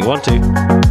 Testing 1, 2.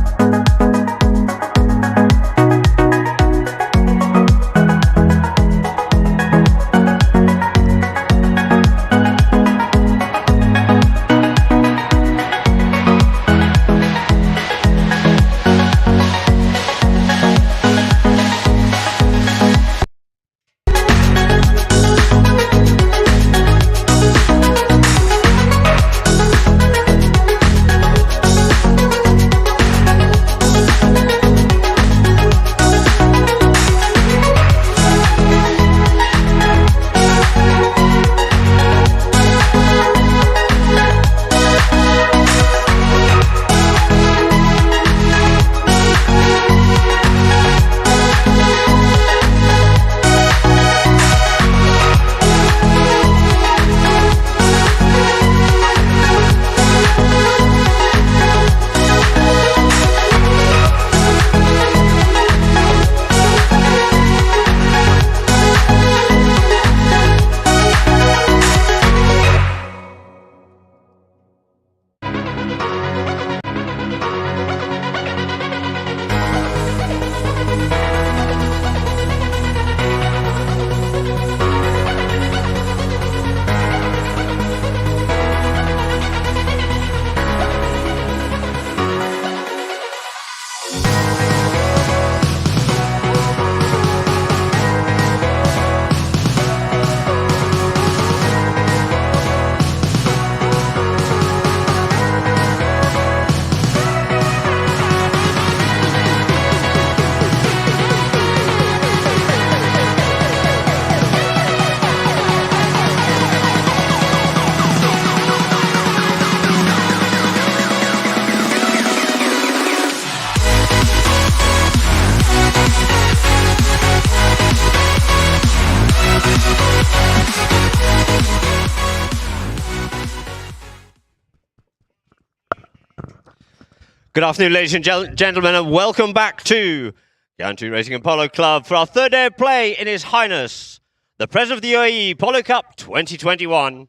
Good afternoon, ladies and gentlemen, and welcome back to Gantu Racing and Polo Club for our third day of play in His Highness, the President of the UAE Polo Cup 2021.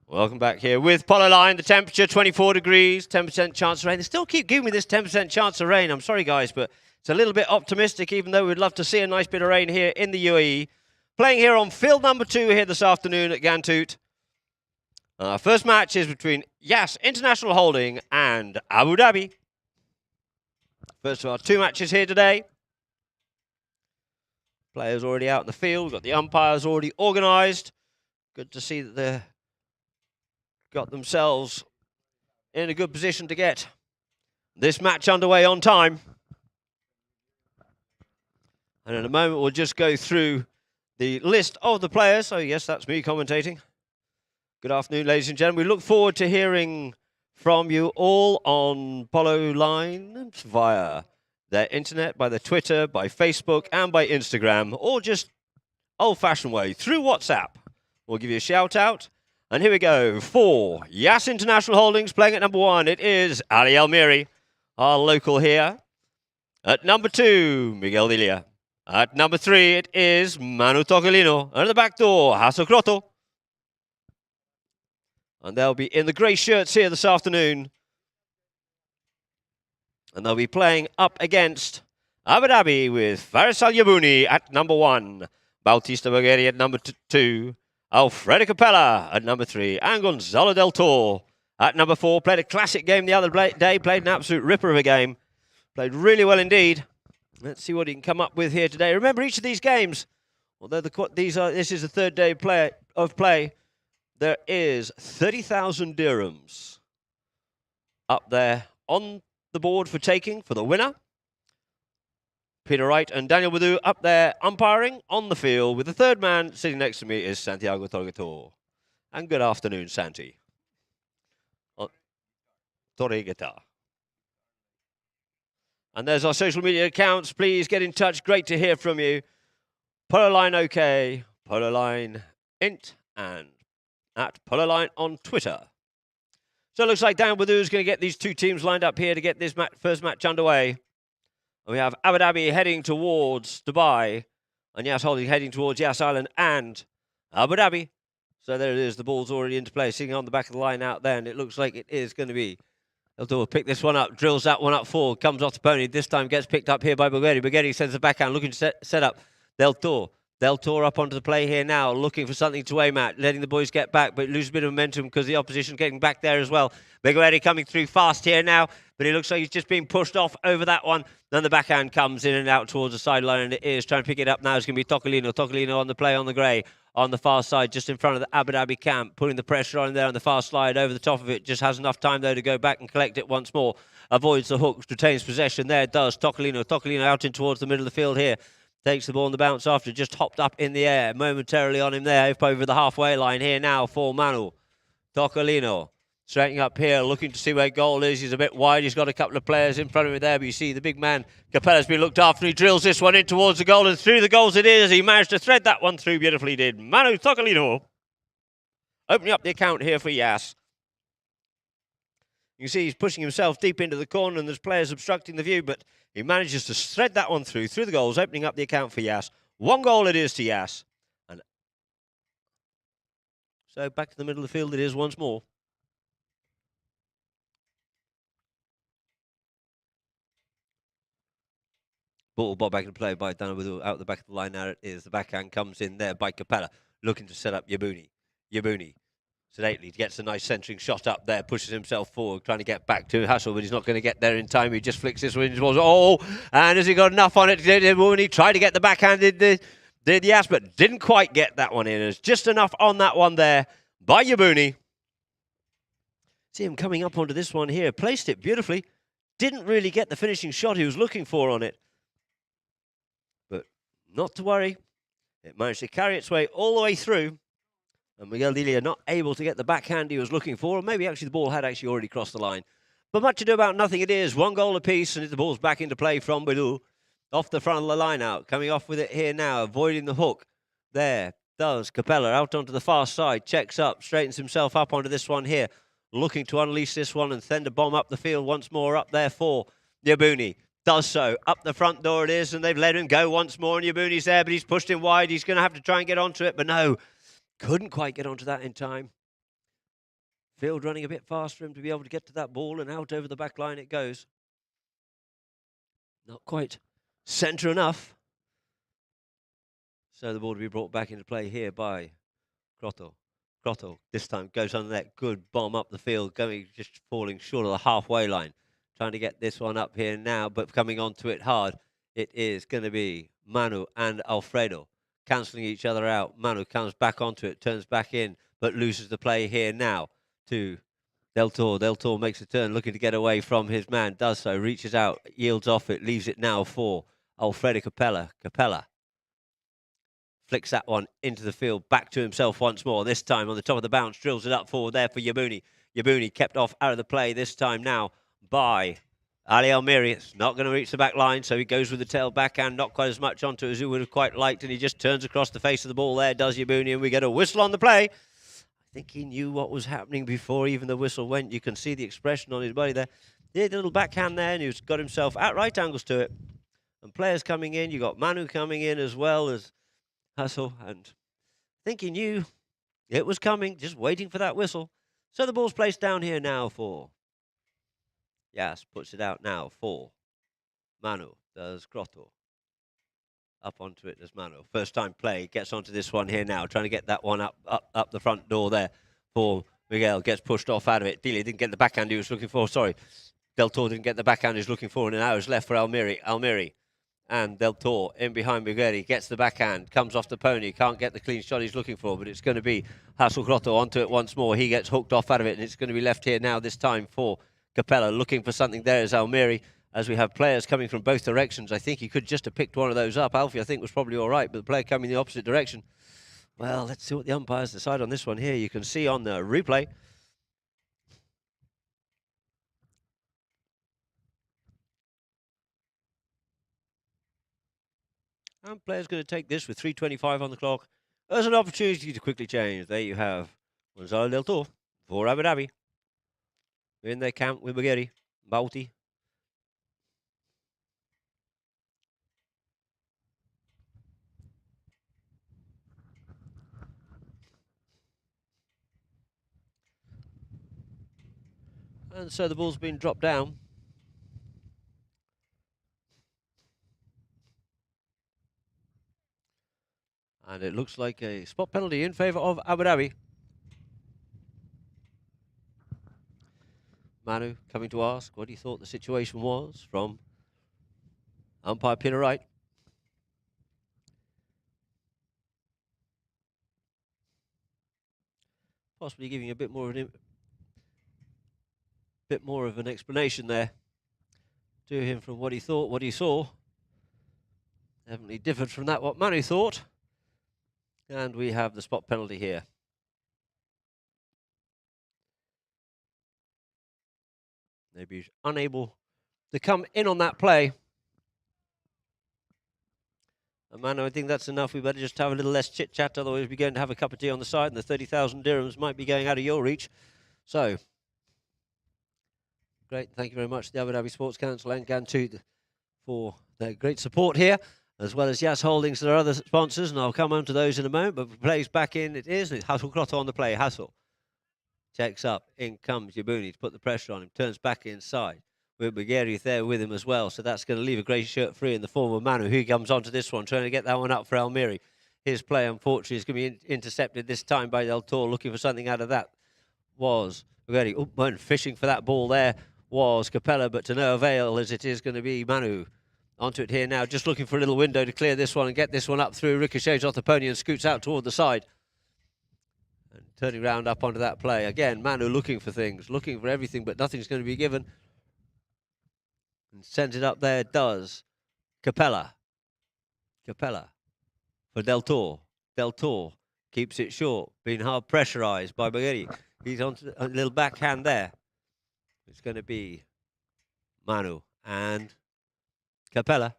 Welcome back here with Polo Line, the temperature 24 degrees, 10% chance of rain. They still keep giving me this 10% chance of rain. I'm sorry, guys, but it's a little bit optimistic, even though we'd love to see a nice bit of rain here in the UAE. Playing here on field number 2 here this afternoon at Gantu. First match is between YAS International Holding and Abu Dhabi. First of our 2 matches here today. Players already out in the field. We've got the umpires already organised. Good to see that they've got themselves in a good position to get this match underway on time. And in a moment, we'll just go through the list of the players. So, yes, that's me commentating. Good afternoon, ladies and gentlemen. We look forward to hearing from you all on Polo Line via their internet, by their Twitter, by Facebook, and by Instagram, or just old-fashioned way through WhatsApp. We'll give you a shout-out. And here we go for YAS International Holdings playing at number 1. It is Ali Almiri, our local here. At number 2, Miguel Dilia. At number 3, it is Manu Tocolino. And at the back door, Hasso Crotto. And they'll be in the grey shirts here this afternoon. And they'll be playing up against Abu Dhabi with Faris Al-Yabouni at number 1. Bautista Borgheri at number 2. Alfredo Capella at number 3. And Gonzalo Del Toro at number 4. Played a classic game the other day. Played an absolute ripper of a game. Played really well indeed. Let's see what he can come up with here today. Remember, each of these games, although this is the third day of play, there is 30,000 dirhams up there on the board for taking for the winner. Peter Wright and Daniel Badu up there umpiring on the field, with the third man sitting next to me is Santiago Torregator. And good afternoon, Santi. Torregator. And there's our social media accounts. Please get in touch. Great to hear from you. Polo Line OK, Polo Line Int, and at Polo Line on Twitter. So it looks like Dan Badu is going to get these 2 teams lined up here to get this first match underway. And we have Abu Dhabi heading towards Dubai, and YAS Holding heading towards Yas Island and Abu Dhabi. So there it is. The ball's already into play, sitting on the back of the line out there, and it looks like it is going to be Del Toro pick this one up, drills that one up forward, comes off the pony. This time gets picked up here by Bulgari. Bulgari sends the backhand, looking to set up Del Toro. Del Toro up onto the play here now, looking for something to aim at, letting the boys get back, but lose a bit of momentum because the opposition getting back there as well. Bulgari coming through fast here now, but it looks like he's just being pushed off over that one. Then the backhand comes in and out towards the sideline, and it is trying to pick it up now. It's going to be Tocolino. Tocolino on the play on the grey, on the far side, just in front of the Abu Dhabi camp, putting the pressure on there on the far slide over the top of it. Just has enough time, though, to go back and collect it once more. Avoids the hook, retains possession. There it does. Tocolino. Tocolino out in towards the middle of the field here. Takes the ball on the bounce after, just hopped up in the air. Momentarily on him there, up over the halfway line here now for Manu. Tocolino. Straightening up here, looking to see where goal is. He's a bit wide. He's got a couple of players in front of him there, but you see the big man, Capella's been looked after. He drills this one in towards the goal, and through the goals it is. He managed to thread that one through beautifully, did Manu Tocolino. Opening up the account here for YAS. You can see he's pushing himself deep into the corner, and there's players obstructing the view, but he manages to thread that one through the goals, opening up the account for YAS. 1 goal it is to YAS. And so back to the middle of the field it is once more. Ball bob back in play by Danabudou out the back of the line. Now it is. The backhand comes in there by Capella, looking to set up Yabuni. Yabuni sedately gets a nice centering shot up there, pushes himself forward, trying to get back to Hassel, but he's not going to get there in time. He just flicks this one towards. Oh, and has he got enough on it? He tried to get the backhand, did YAS, but didn't quite get that one in. There's just enough on that one there by Yabuni. See him coming up onto this one here. Placed it beautifully. Didn't really get the finishing shot he was looking for on it. But not to worry. It managed to carry its way all the way through. And Miguel Delia not able to get the backhand he was looking for. Or maybe actually the ball had actually already crossed the line. But much ado about nothing it is. 1 goal apiece, and the ball's back into play from Bilou. Off the front of the line out. Coming off with it here now. Avoiding the hook. There does Capella out onto the far side. Checks up. Straightens himself up onto this one here. Looking to unleash this one and send a bomb up the field once more up there for Yabuni. Does so. Up the front door it is, and they've let him go once more, and Yabuni's there, but he's pushed him wide. He's going to have to try and get onto it, but no. Couldn't quite get onto that in time. Field running a bit fast for him to be able to get to that ball, and out over the back line it goes. Not quite centre enough. So the ball to be brought back into play here by Grotto. Grotto this time goes under that good bomb up the field, going just falling short of the halfway line. Trying to get this one up here now, but coming onto it hard. It is going to be Manu and Alfredo cancelling each other out. Manu comes back onto it, turns back in, but loses the play here now to Del Toro. Del Toro makes a turn, looking to get away from his man. Does so, reaches out, yields off it, leaves it now for Alfredo Capella. Capella flicks that one into the field, back to himself once more. This time on the top of the bounce, drills it up forward there for Yabuni. Yabuni kept off out of the play this time now by Ali Almiri. It's not going to reach the back line, so he goes with the tail backhand, not quite as much onto it as he would have quite liked, and he just turns across the face of the ball there, does Yabuni, and we get a whistle on the play. I think he knew what was happening before even the whistle went. You can see the expression on his body there. He did a little backhand there, and he's got himself at right angles to it. And players coming in, you got Manu coming in as well as Hassel, and I think he knew it was coming, just waiting for that whistle. So the ball's placed down here now for YAS, puts it out now for Manu, does Grotto. Up onto it as Manu. First time play, gets onto this one here now, trying to get that one up the front door there for Miguel. Gets pushed off out of it. Delia didn't get the backhand he was looking for. Sorry, Del Toro didn't get the backhand he was looking for, and an hour's left for Almiri. Almiri and Del Toro in behind Bulgari. Gets the backhand, comes off the pony, can't get the clean shot he's looking for, but it's going to be Hassel Grotto onto it once more. He gets hooked off out of it, and it's going to be left here now this time for Capella. Looking for something there is Almiri. As we have players coming from both directions, I think he could just have picked one of those up. Alfie, I think, was probably all right, but the player coming in the opposite direction. Well, let's see what the umpires decide on this one here. You can see on the replay. And player's going to take this with 3:25 on the clock as an opportunity to quickly change. There you have Gonzalo Del Toro for Abu Dhabi. In their camp with Bulgari, Bauti. And so the ball's been dropped down. And it looks like a spot penalty in favour of Abu Dhabi. Manu coming to ask what he thought the situation was from umpire Peter Wright. Possibly giving a bit more of an explanation there to him from what he thought, what he saw. Definitely differed from that what Manu thought. And we have the spot penalty here. Maybe he's unable to come in on that play. And Manu, I think that's enough. We better just have a little less chit-chat, otherwise we're going to have a cup of tea on the side, and the 30,000 dirhams might be going out of your reach. So, great. Thank you very much to the Abu Dhabi Sports Council and Gantu for their great support here, as well as YAS Holdings and our other sponsors, and I'll come on to those in a moment. But plays back in, it is Hassel Grotto on the play. Hassel checks up, in comes Yabuni to put the pressure on him, turns back inside. With Bulgaria there with him as well, so that's going to leave a grey shirt free in the form of Manu, who comes onto this one, trying to get that one up for Almiri. His play, unfortunately, is going to be intercepted this time by Del Toro, looking for something out of that. Was Bulgaria. Fishing for that ball there was Capella, but to no avail, as it is going to be Manu. Onto it here now, just looking for a little window to clear this one and get this one up through. Ricochets off the pony and scoots out toward the side. And turning round up onto that play. Again, Manu looking for things, looking for everything, but nothing's going to be given. And sends it up there, does. Capella for Del Toro. Del Toro keeps it short, being hard pressurised by Bulgaria. He's on a little backhand there. It's going to be Manu and Capella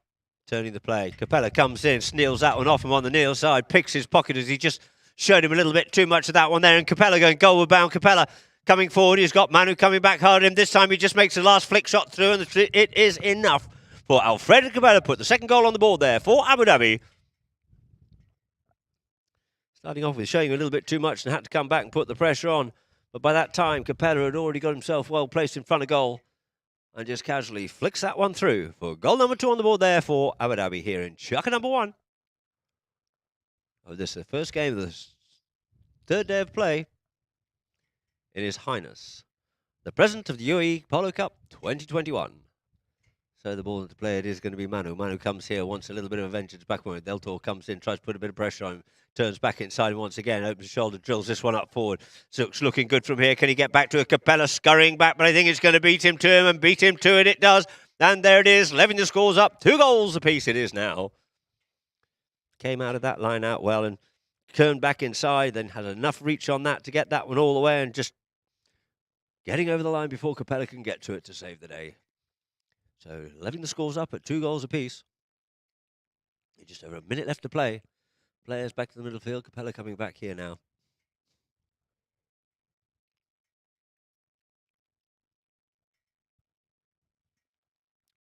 turning the play. Capella comes in, sneals that one off him on the near side, picks his pocket as he just showed him a little bit too much of that one there. And Capella going goalward bound. Capella coming forward. He's got Manu coming back hard at him. This time he just makes the last flick shot through, and it is enough for Alfredo Capella. Put the second goal on the board there for Abu Dhabi. Starting off with showing a little bit too much and had to come back and put the pressure on. But by that time, Capella had already got himself well placed in front of goal and just casually flicks that one through for goal number 2 on the board there for Abu Dhabi here in Chaka number 1. Oh, this is the first game of the third day of play in His Highness, the President of the UAE Polo Cup 2021. So the ball to play, it is going to be Manu. Manu comes here, wants a little bit of a vengeance back when Del Toro comes in, tries to put a bit of pressure on him, turns back inside once again, opens the shoulder, drills this one up forward. Zook's looking good from here. Can he get back to a Capella scurrying back? But I think it's going to beat him to him, and beat him to it, it does. And there it is, leveling the scores up. 2 goals apiece it is now. Came out of that line out well and turned back inside, then had enough reach on that to get that one all the way and just getting over the line before Capella can get to it to save the day. So leveling the scores up at 2 goals apiece. Just over a minute left to play. Players back to the middle field. Capella coming back here now.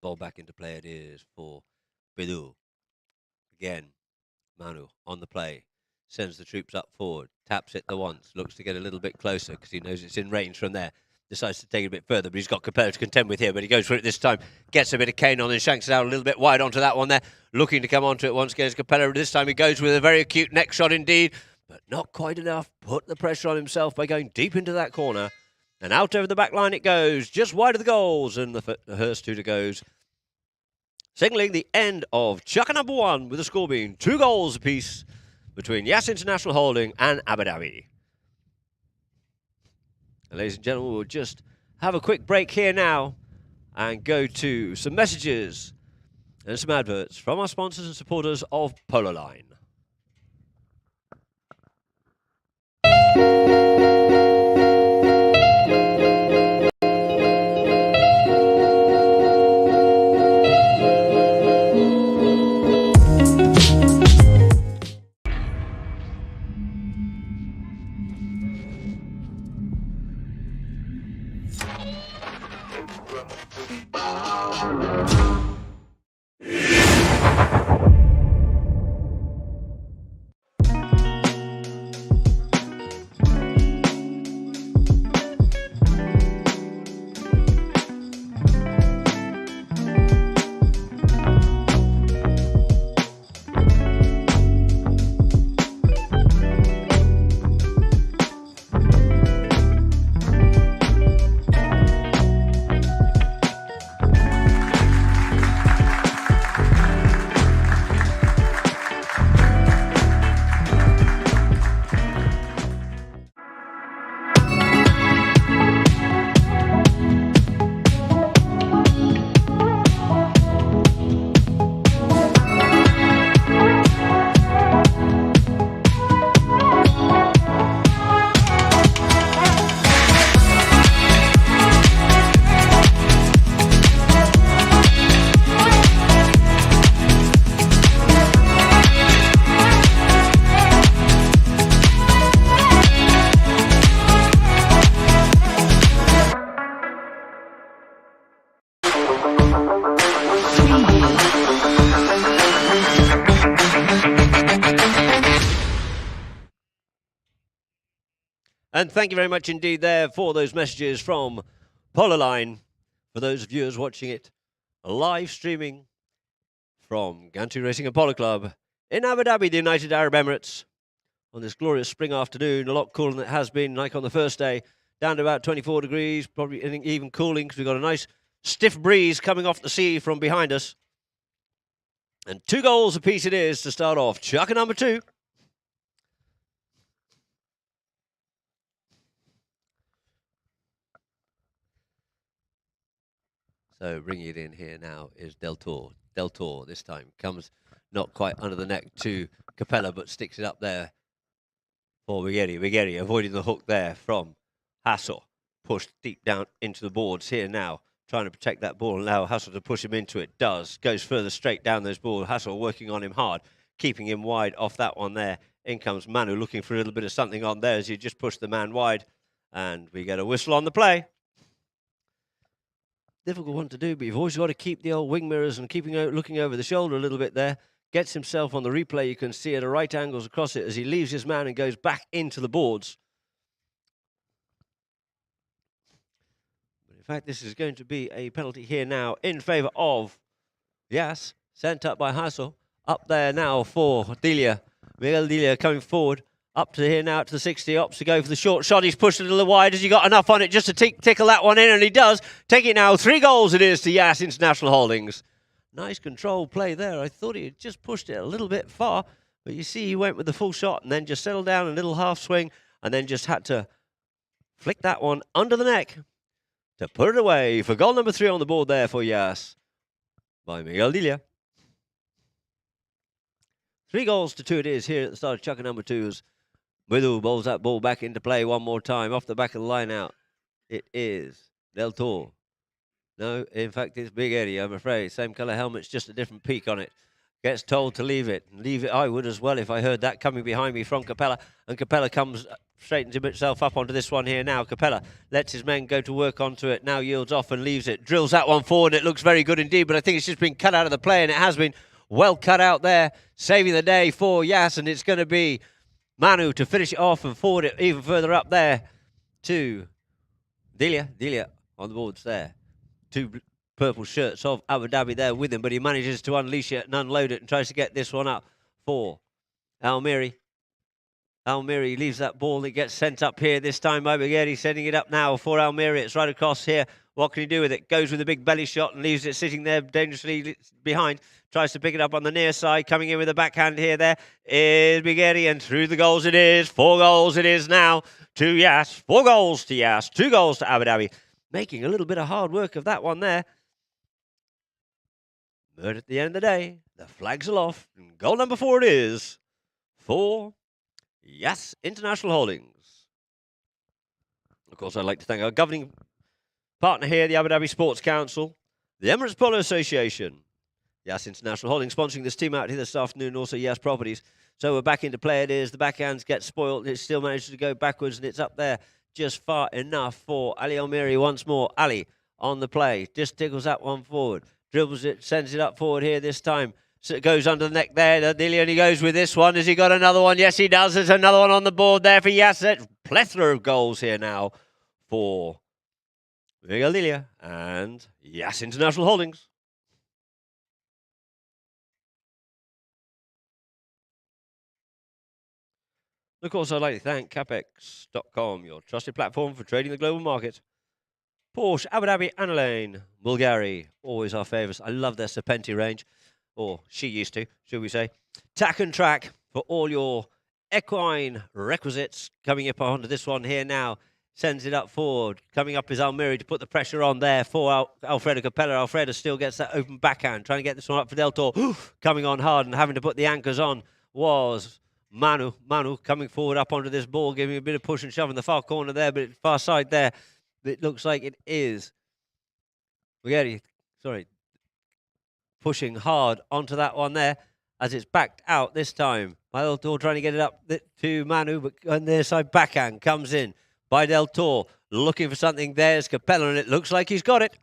Ball back into play it is for Bidu. Again, Manu on the play. Sends the troops up forward. Taps it the once. Looks to get a little bit closer because he knows it's in range from there. Decides to take it a bit further, but he's got Capella to contend with here, but he goes for it this time. Gets a bit of cane on and shanks it out a little bit wide onto that one there. Looking to come onto it once again as Capella. This time he goes with a very acute neck shot indeed, but not quite enough. Put the pressure on himself by going deep into that corner. And out over the back line it goes, just wide of the goals, and the Hurst Tudor goes. Signalling the end of Chaka number 1, with the score being 2 goals apiece between YAS International Holding and Abu Dhabi. And ladies and gentlemen, we'll just have a quick break here now and go to some messages and some adverts from our sponsors and supporters of Polo Line. And thank you very much indeed there for those messages from Polo Line. For those viewers watching it live streaming from Gantu Racing and Polo Club in Abu Dhabi, the United Arab Emirates, on this glorious spring afternoon. A lot cooler than it has been, like on the first day, down to about 24 degrees, probably even cooling because we've got a nice stiff breeze coming off the sea from behind us. And 2 goals apiece it is to start off. Chucker number 2. So bringing it in here now is Del Toro. Del Toro this time comes not quite under the neck to Capella, but sticks it up there for Vigeri. Vigeri avoiding the hook there from Hassel. Pushed deep down into the boards here now, trying to protect that ball. Now Hassel to push him into it. Does. Goes further straight down those balls. Hassel working on him hard, keeping him wide off that one there. In comes Manu looking for a little bit of something on there as he just pushed the man wide. And we get a whistle on the play. Difficult one to do, but you've always got to keep the old wing mirrors and looking over the shoulder a little bit there. Gets himself on the replay. You can see at right angles across it as he leaves his man and goes back into the boards. But in fact, this is going to be a penalty here now in favour of YAS. Sent up by Hassel. Up there now for Delia. Miguel Delia coming forward. Up to here now to the 60, opts to go for the short shot. He's pushed it a little wide. Has he got enough on it just to tickle that one in? And he does. Take it now. 3 goals it is to YAS International Holdings. Nice control play there. I thought he had just pushed it a little bit far. But you see he went with the full shot and then just settled down a little half swing. And then just had to flick that one under the neck to put it away for goal number 3 on the board there for YAS by Miguel Delia. 3 goals to 2 it is here at the start of chucker number 2. Widu bowls that ball back into play one more time. Off the back of the line out. It is Del Toro. No, in fact, it's Big Eddie, I'm afraid. Same colour helmet's just a different peak on it. Gets told to leave it. Leave it, I would as well if I heard that coming behind me from Capella. And Capella comes, straightens himself up onto this one here now. Capella lets his men go to work onto it. Now yields off and leaves it. Drills that one forward. It looks very good indeed, but I think it's just been cut out of the play, and it has been well cut out there. Saving the day for YAS, and it's going to be Manu to finish it off and forward it even further up there to Delia. Delia on the boards there. 2 purple shirts of Abu Dhabi there with him, but he manages to unleash it and unload it and tries to get this one up for Almiri. Almiri leaves that ball. It gets sent up here this time by Baghetti, sending it up now for Almiri. It's right across here. What can he do with it? Goes with a big belly shot and leaves it sitting there dangerously behind. Tries to pick it up on the near side. Coming in with a backhand here. There is Baghetti, and through the goals it is. 4 goals it is now to YAS. 4 goals to YAS. 2 goals to Abu Dhabi. Making a little bit of hard work of that one there. But at the end of the day, the flags are aloft. And goal number 4 it is for YAS International Holdings. Of course, I'd like to thank our governing partner here, the Abu Dhabi Sports Council, the Emirates Polo Association, YAS International Holdings sponsoring this team out here this afternoon, also YAS Properties. So we're back into play. It is. The backhands get spoiled. It still manages to go backwards, and it's up there just far enough for Ali Almiri once more. Ali on the play. Just tickles that one forward. Dribbles it, sends it up forward here this time. So it goes under the neck there. Nearly only goes with this one. Has he got another one? Yes, he does. There's another one on the board there for YAS. Plethora of goals here now for Miguel Delia and YAS International Holdings. Of course, I'd like to thank Capex.com, your trusted platform for trading the global market. Porsche, Abu Dhabi, Annalane, Bulgari, always our favourites. I love their Serpenti range, or she used to, should we say. Tack and Track for all your equine requisites. Coming up onto this one here now. Sends it up forward. Coming up is Almiri to put the pressure on there for Alfredo Capella. Alfredo still gets that open backhand. Trying to get this one up for Del Toro. Coming on hard and having to put the anchors on was Manu. Manu coming forward up onto this ball, giving a bit of push and shove in the far corner there, but far side there. It looks like it is. Pushing hard onto that one there as it's backed out this time. By Del Toro trying to get it up to Manu, but on their side backhand comes in by Del Toro, looking for something. There's Capella, and it looks like he's got it.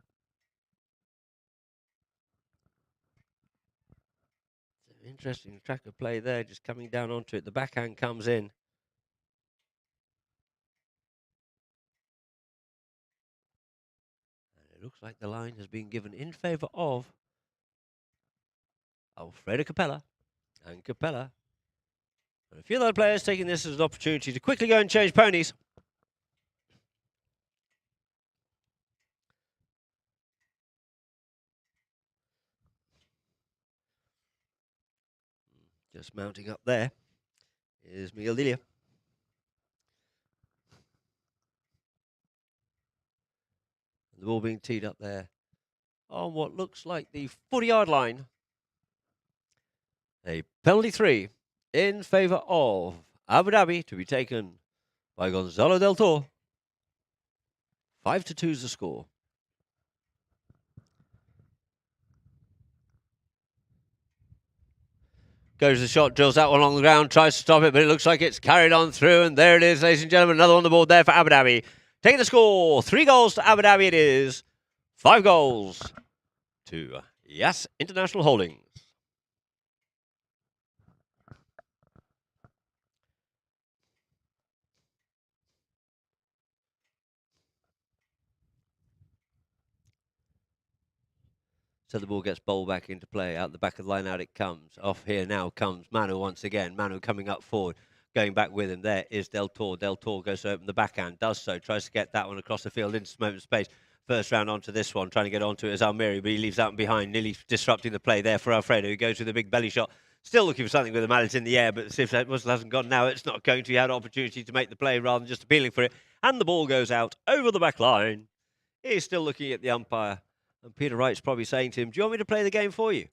Interesting track of play there, just coming down onto it. The backhand comes in. And it looks like the line has been given in favour of Alfredo Capella. And Capella and a few other players taking this as an opportunity to quickly go and change ponies. Just mounting up there is Miguel Dilia. The ball being teed up there on what looks like the 40-yard line. A penalty 3 in favour of Abu Dhabi to be taken by Gonzalo del Toro. 5-2 is the score. Goes the shot, drills that one along the ground, tries to stop it, but it looks like it's carried on through, and there it is, ladies and gentlemen, another on the board there for Abu Dhabi. Taking the score, 3 goals to Abu Dhabi it is, 5 goals to YAS International Holdings. So the ball gets bowled back into play. Out the back of the line, out it comes. Off here now comes Manu once again. Manu coming up forward, going back with him. There is Del Toro. Del Toro goes to open the backhand, does so, tries to get that one across the field into some open space. First round onto this one, trying to get onto it is Almiri, but he leaves out and behind, nearly disrupting the play there for Alfredo, who goes with a big belly shot. Still looking for something with the mallet in the air, but if that whistle hasn't gone now, it's not going to. He had an opportunity to make the play rather than just appealing for it. And the ball goes out over the back line. He's still looking at the umpire. And Peter Wright's probably saying to him, do you want me to play the game for you?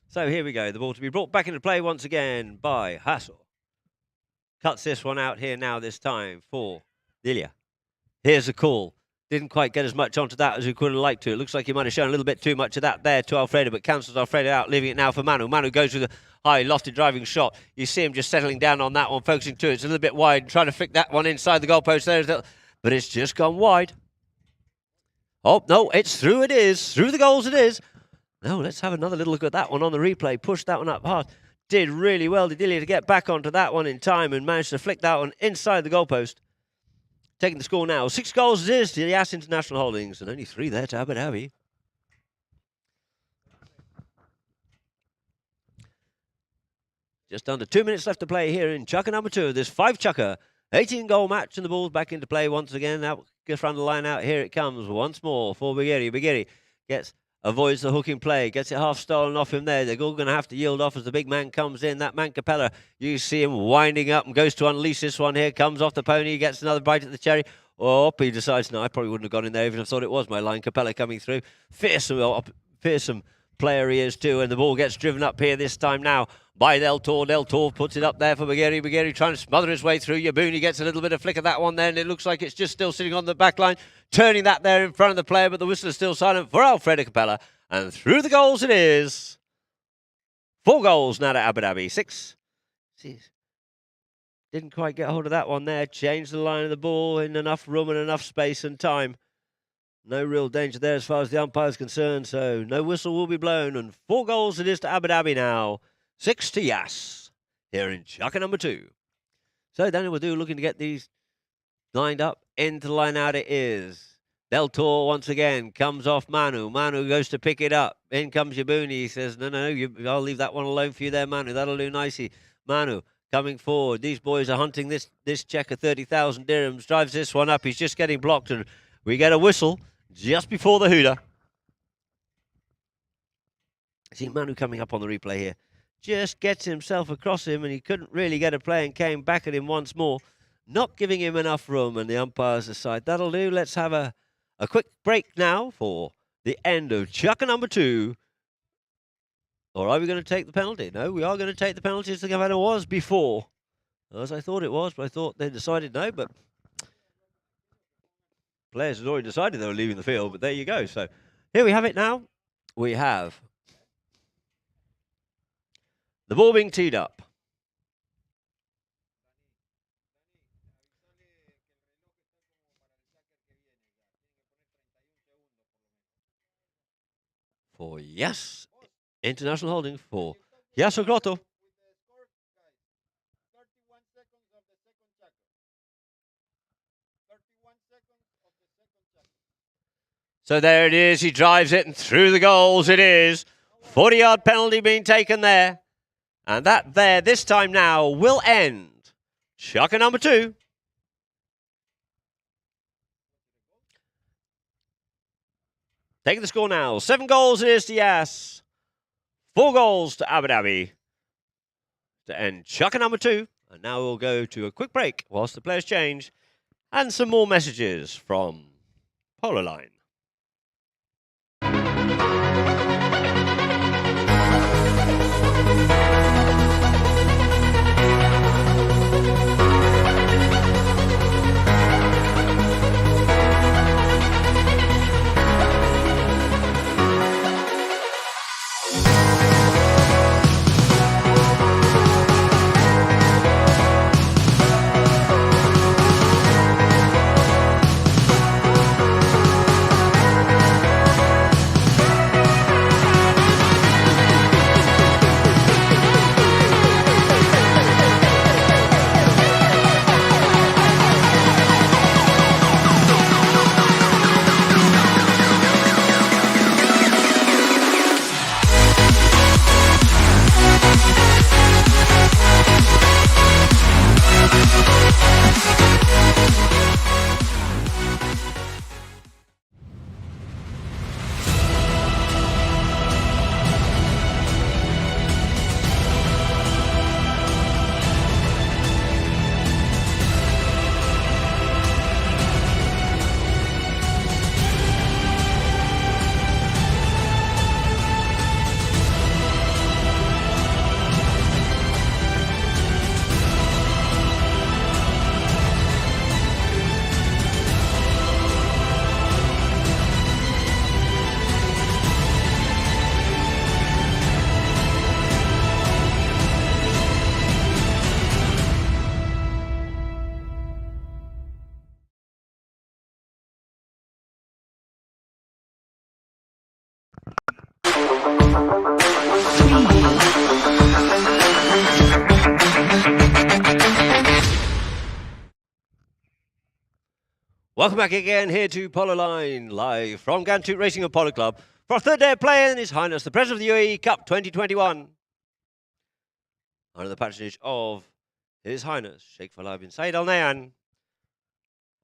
So here we go. The ball to be brought back into play once again by Hassel. Cuts this one out here now this time for Dilia. Here's the call. Didn't quite get as much onto that as we could have liked to. It looks like he might have shown a little bit too much of that there to Alfredo, but cancels Alfredo out, leaving it now for Manu. Manu goes with a high, lofted driving shot. You see him just settling down on that one, focusing to it. It's a little bit wide, trying to flick that one inside the goalpost there. But it's just gone wide. Oh, no, it's through it is. Through the goals it is. No, let's have another little look at that one on the replay. Push that one up hard. Did really well, Didier, to get back onto that one in time and managed to flick that one inside the goalpost. Taking the score now. 6 goals it is to the YAS International Holdings and only 3 there to Abu Dhabi. Just under 2 minutes left to play here in chukker number 2 of this 5-chukker 18-goal match, and the ball's back into play once again. Out just run the line out. Here it comes once more for Bagheri. Bagheri avoids the hooking play, gets it half stolen off him there. They're all going to have to yield off as the big man comes in. That man Capella, you see him winding up and goes to unleash this one here. Comes off the pony, gets another bite at the cherry. Oh, he decides, no, I probably wouldn't have gone in there even if I thought it was my line. Capella coming through. Fearsome player he is too, and the ball gets driven up here this time now by Del Toro. Del Toro puts it up there for Bagheri. Bagheri trying to smother his way through. Yabuni gets a little bit of flick of that one there, and it looks like it's just still sitting on the back line, turning that there in front of the player, but the whistle is still silent for Alfredo Capella, and through the goals it is. 4 goals now to Abu Dhabi. 6. Didn't quite get hold of that one there. Changed the line of the ball in enough room and enough space and time. No real danger there as far as the umpire is concerned, so no whistle will be blown. And 4 goals it is to Abu Dhabi now. 6 to YAS here in chukker number 2. So Daniel Wadu looking to get these lined up. Into the line out it is. Del Toro once again comes off Manu. Manu goes to pick it up. In comes Yabuni. He says, no, I'll leave that one alone for you there, Manu. That'll do nicely. Manu coming forward. These boys are hunting this checker, 30,000 dirhams. Drives this one up. He's just getting blocked, and we get a whistle just before the hooter. See Manu coming up on the replay here. Just gets himself across him, and he couldn't really get a play and came back at him once more, not giving him enough room, and the umpires decide that'll do. Let's have a quick break now for the end of chukker number 2. Or are we going to take the penalty? No, we are going to take the penalty as the governor was before. As I thought it was, but I thought they decided no, but players had already decided they were leaving the field, but there you go. So here we have it now. We have the ball being teed up. For YAS International Holding for Yes, Grotto. So there it is. He drives it and through the goals it is. 40-yard penalty being taken there. And that there, this time now, will end. Chucker number 2. Taking the score now. 7 goals it is to YAS. 4 goals to Abu Dhabi. To end Chucker number 2. And now we'll go to a quick break whilst the players change. And some more messages from Polo Line. Welcome back again here to Polo Line, live from Gantoot Racing and Polo Club for our third day of play in His Highness, the President of the UAE Cup 2021. Under the patronage of His Highness Sheikh Falah bin Saeed Al Nahyan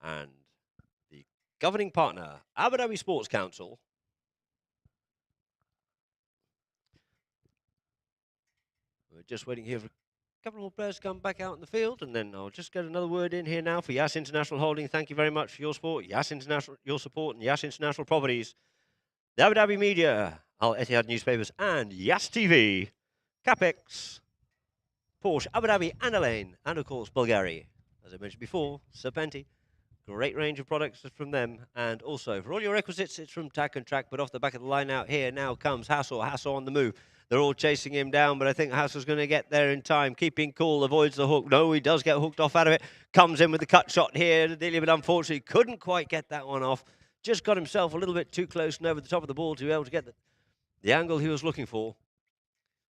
and the governing partner, Abu Dhabi Sports Council. We're just waiting here for a couple more players to come back out in the field, and then I'll just get another word in here now for YAS International Holding. Thank you very much for your support, YAS International, your support, and YAS International Properties, the Abu Dhabi Media, Al Etihad Newspapers, and YAS TV, Capex, Porsche, Abu Dhabi, and Elaine, and of course Bulgaria. As I mentioned before, Serpenti, great range of products from them, and also for all your requisites, it's from Tack and Track. But off the back of the line out here now comes Hassel on the move. They're all chasing him down, but I think Hassel's going to get there in time. Keeping cool, avoids the hook. No, he does get hooked off out of it. Comes in with the cut shot here, but unfortunately couldn't quite get that one off. Just got himself a little bit too close and over the top of the ball to be able to get the angle he was looking for.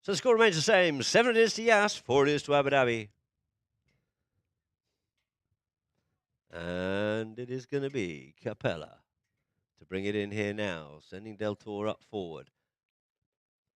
So the score remains the same. 7 it is to YAS, 4 it is to Abu Dhabi. And it is going to be Capella to bring it in here now, sending Del Toro up forward.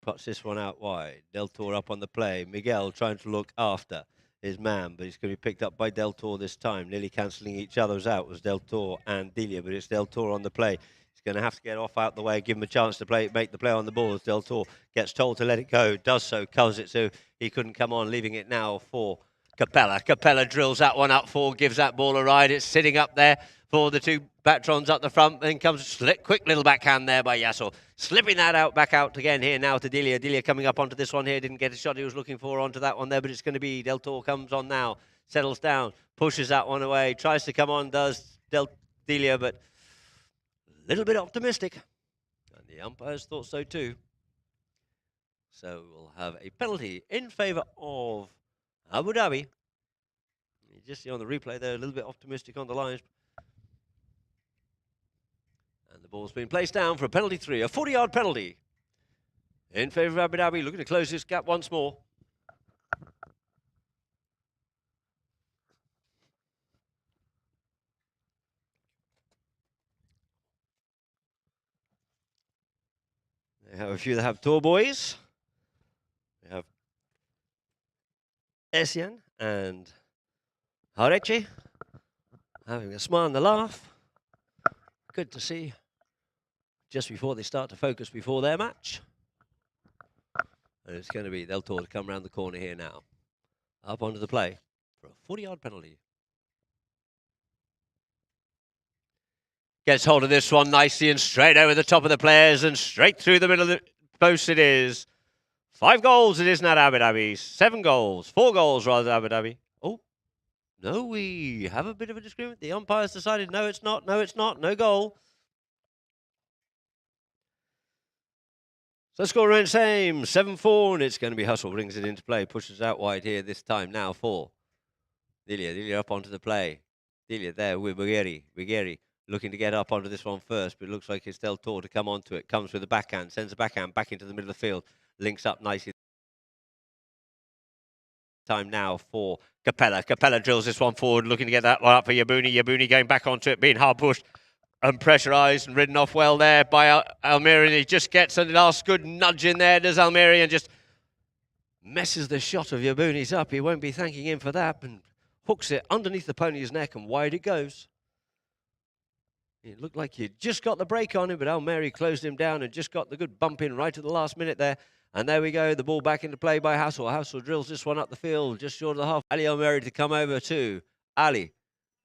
Puts this one out wide. Del Toro up on the play. Miguel trying to look after his man, but he's going to be picked up by Del Toro this time. Nearly cancelling each other's out was Del Toro and Delia, but it's Del Toro on the play. He's going to have to get off out the way, give him a chance to make the play on the ball as Del Toro gets told to let it go. Does so, covers it so he couldn't come on, leaving it now for Capella. Capella drills that one up for, gives that ball a ride. It's sitting up there for the two Batrons up the front. Then comes a quick little backhand there by Yasso. Slipping that out, back out again here now to Delia. Delia coming up onto this one here. Didn't get a shot he was looking for onto that one there, but it's going to be Del Toro comes on now. Settles down, pushes that one away. Tries to come on, does Delia, but a little bit optimistic. And the umpires thought so too. So we'll have a penalty in favour of Abu Dhabi. You just see on the replay there, a little bit optimistic on the lines. And the ball's been placed down for a penalty 3, a 40-yard penalty. in favour of Abu Dhabi, looking to close this gap once more. They have a few that have tour boys. They have Essien and Hareche having a smile and a laugh. Good to see just before they start to focus before their match. And it's going to be Del Toro to come around the corner here now. Up onto the play for a 40-yard penalty. Gets hold of this one nicely and straight over the top of the players and straight through the middle of the post it is. 5 goals it is not Abu Dhabi. 7 goals. 4 goals rather Abu Dhabi. Oh, no, we have a bit of a disagreement. The umpires decided no, it's not. No, it's not. No goal. So score remains same, 7-4, and it's going to be Hustle, brings it into play, pushes out wide here this time now for Dilia up onto the play. Dilia there with Bugeri looking to get up onto this one first, but it looks like it's Del Toro to come onto it, comes with the backhand, sends a backhand back into the middle of the field, links up nicely. Time now for Capella. Capella drills this one forward, looking to get that one up for Yabuni. Yabuni going back onto it, being hard pushed. And pressurised and ridden off well there by Almiri. He just gets a last good nudge in there, does Almiri, and just messes the shot of Yabuni's up. He won't be thanking him for that, and hooks it underneath the pony's neck, and wide it goes. It looked like you just got the break on him, but Almiri closed him down and just got the good bump in right at the last minute there. And there we go, the ball back into play by Hassel. Hassel drills this one up the field, just short of the half. Ali Almiri to come over to Ali.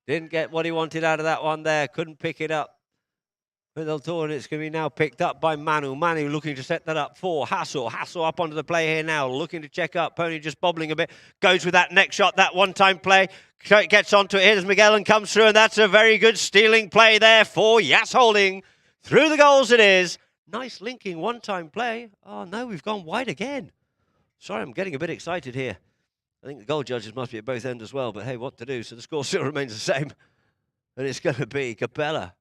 Didn't get what he wanted out of that one there. Couldn't pick it up. With Del Toro, and it's going to be now picked up by Manu. Manu looking to set that up for Hassel. Hassel up onto the play here now, looking to check up. Pony just bobbling a bit. Goes with that next shot, that one-time play. Gets onto it. Here's Miguel and comes through, and that's a very good stealing play there for YAS Holding. Through the goals it is. Nice linking one-time play. Oh, no, we've gone wide again. Sorry, I'm getting a bit excited here. I think the goal judges must be at both ends as well, but hey, what to do? So the score still remains the same. And it's going to be Capella.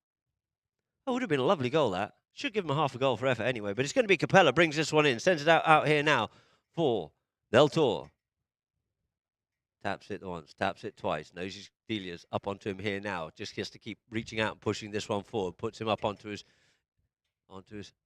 Oh, would have been a lovely goal, that. Should give him a half a goal for effort anyway, but it's going to be Capella. Brings this one in, sends it out here now for Del Toro. Taps it once, taps it twice. Knows his Delia's up onto him here now. Just has to keep reaching out and pushing this one forward. Puts him up onto his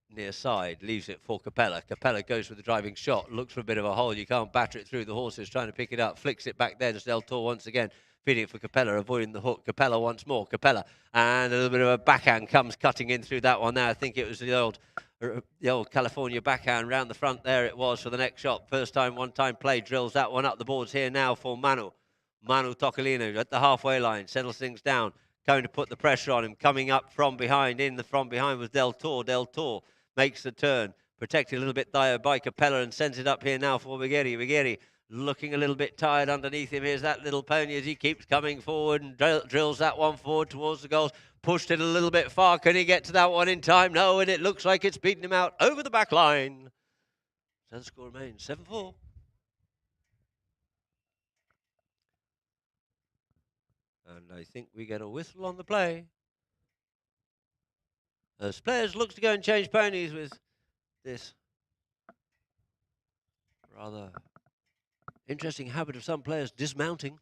near side, leaves it for Capella. Capella goes with the driving shot, looks for a bit of a hole. You can't batter it through. The horse is trying to pick it up, flicks it back there to Del Toro once again, feeding it for Capella, avoiding the hook. Capella once more, Capella, and a little bit of a backhand comes cutting in through that one there. I think it was the old California backhand round the front there it was for the next shot. First time, one-time play, drills that one up the boards here now for Manu. Manu Tocolino at the halfway line, settles things down, going to put the pressure on him, coming up from behind. In the from behind was Del Toro. Del Toro makes the turn, protected a little bit there by Capella and sends it up here now for Bugeri. Bugeri looking a little bit tired underneath him. Here's that little pony as he keeps coming forward and drills that one forward towards the goals. Pushed it a little bit far. Can he get to that one in time? No, and it looks like it's beaten him out over the back line. So the score remains 7-4. And I think we get a whistle on the play. As players looks to go and change ponies with this rather interesting habit of some players dismounting.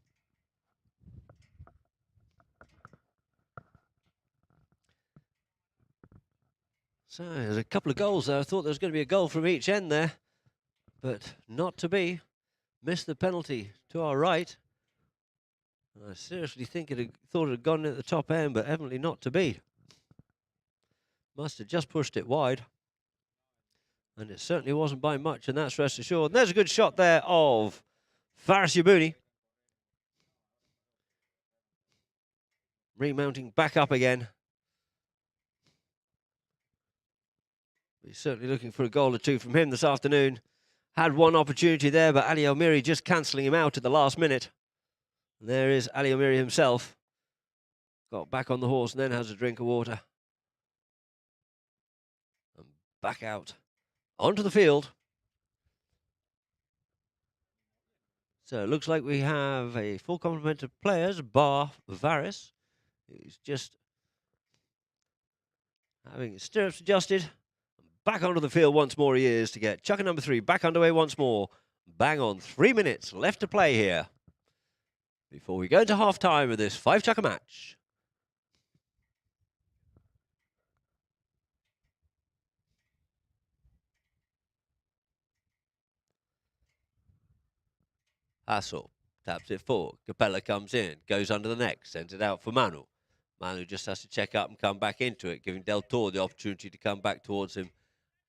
So there's a couple of goals there. I thought there was going to be a goal from each end there, but not to be. Missed the penalty to our right. I seriously thought it had gone at the top end, but evidently not to be. Must have just pushed it wide. And it certainly wasn't by much, and that's rest assured. And there's a good shot there of Faris Yabuni. Remounting back up again. He's certainly looking for a goal or two from him this afternoon. Had one opportunity there, but Ali Almiri just cancelling him out at the last minute. And there is Ali Almiri himself. Got back on the horse and then has a drink of water. And back out onto the field. So it looks like we have a full complement of players, bar Varis, who's just having his stirrups adjusted, back onto the field once more he is to get chucker number 3 back underway once more. Bang on, 3 minutes left to play here before we go into half-time of this 5-chucker match. Hassel taps it forward. Capella comes in, goes under the neck, sends it out for Manu. Manu just has to check up and come back into it, giving Del Toro the opportunity to come back towards him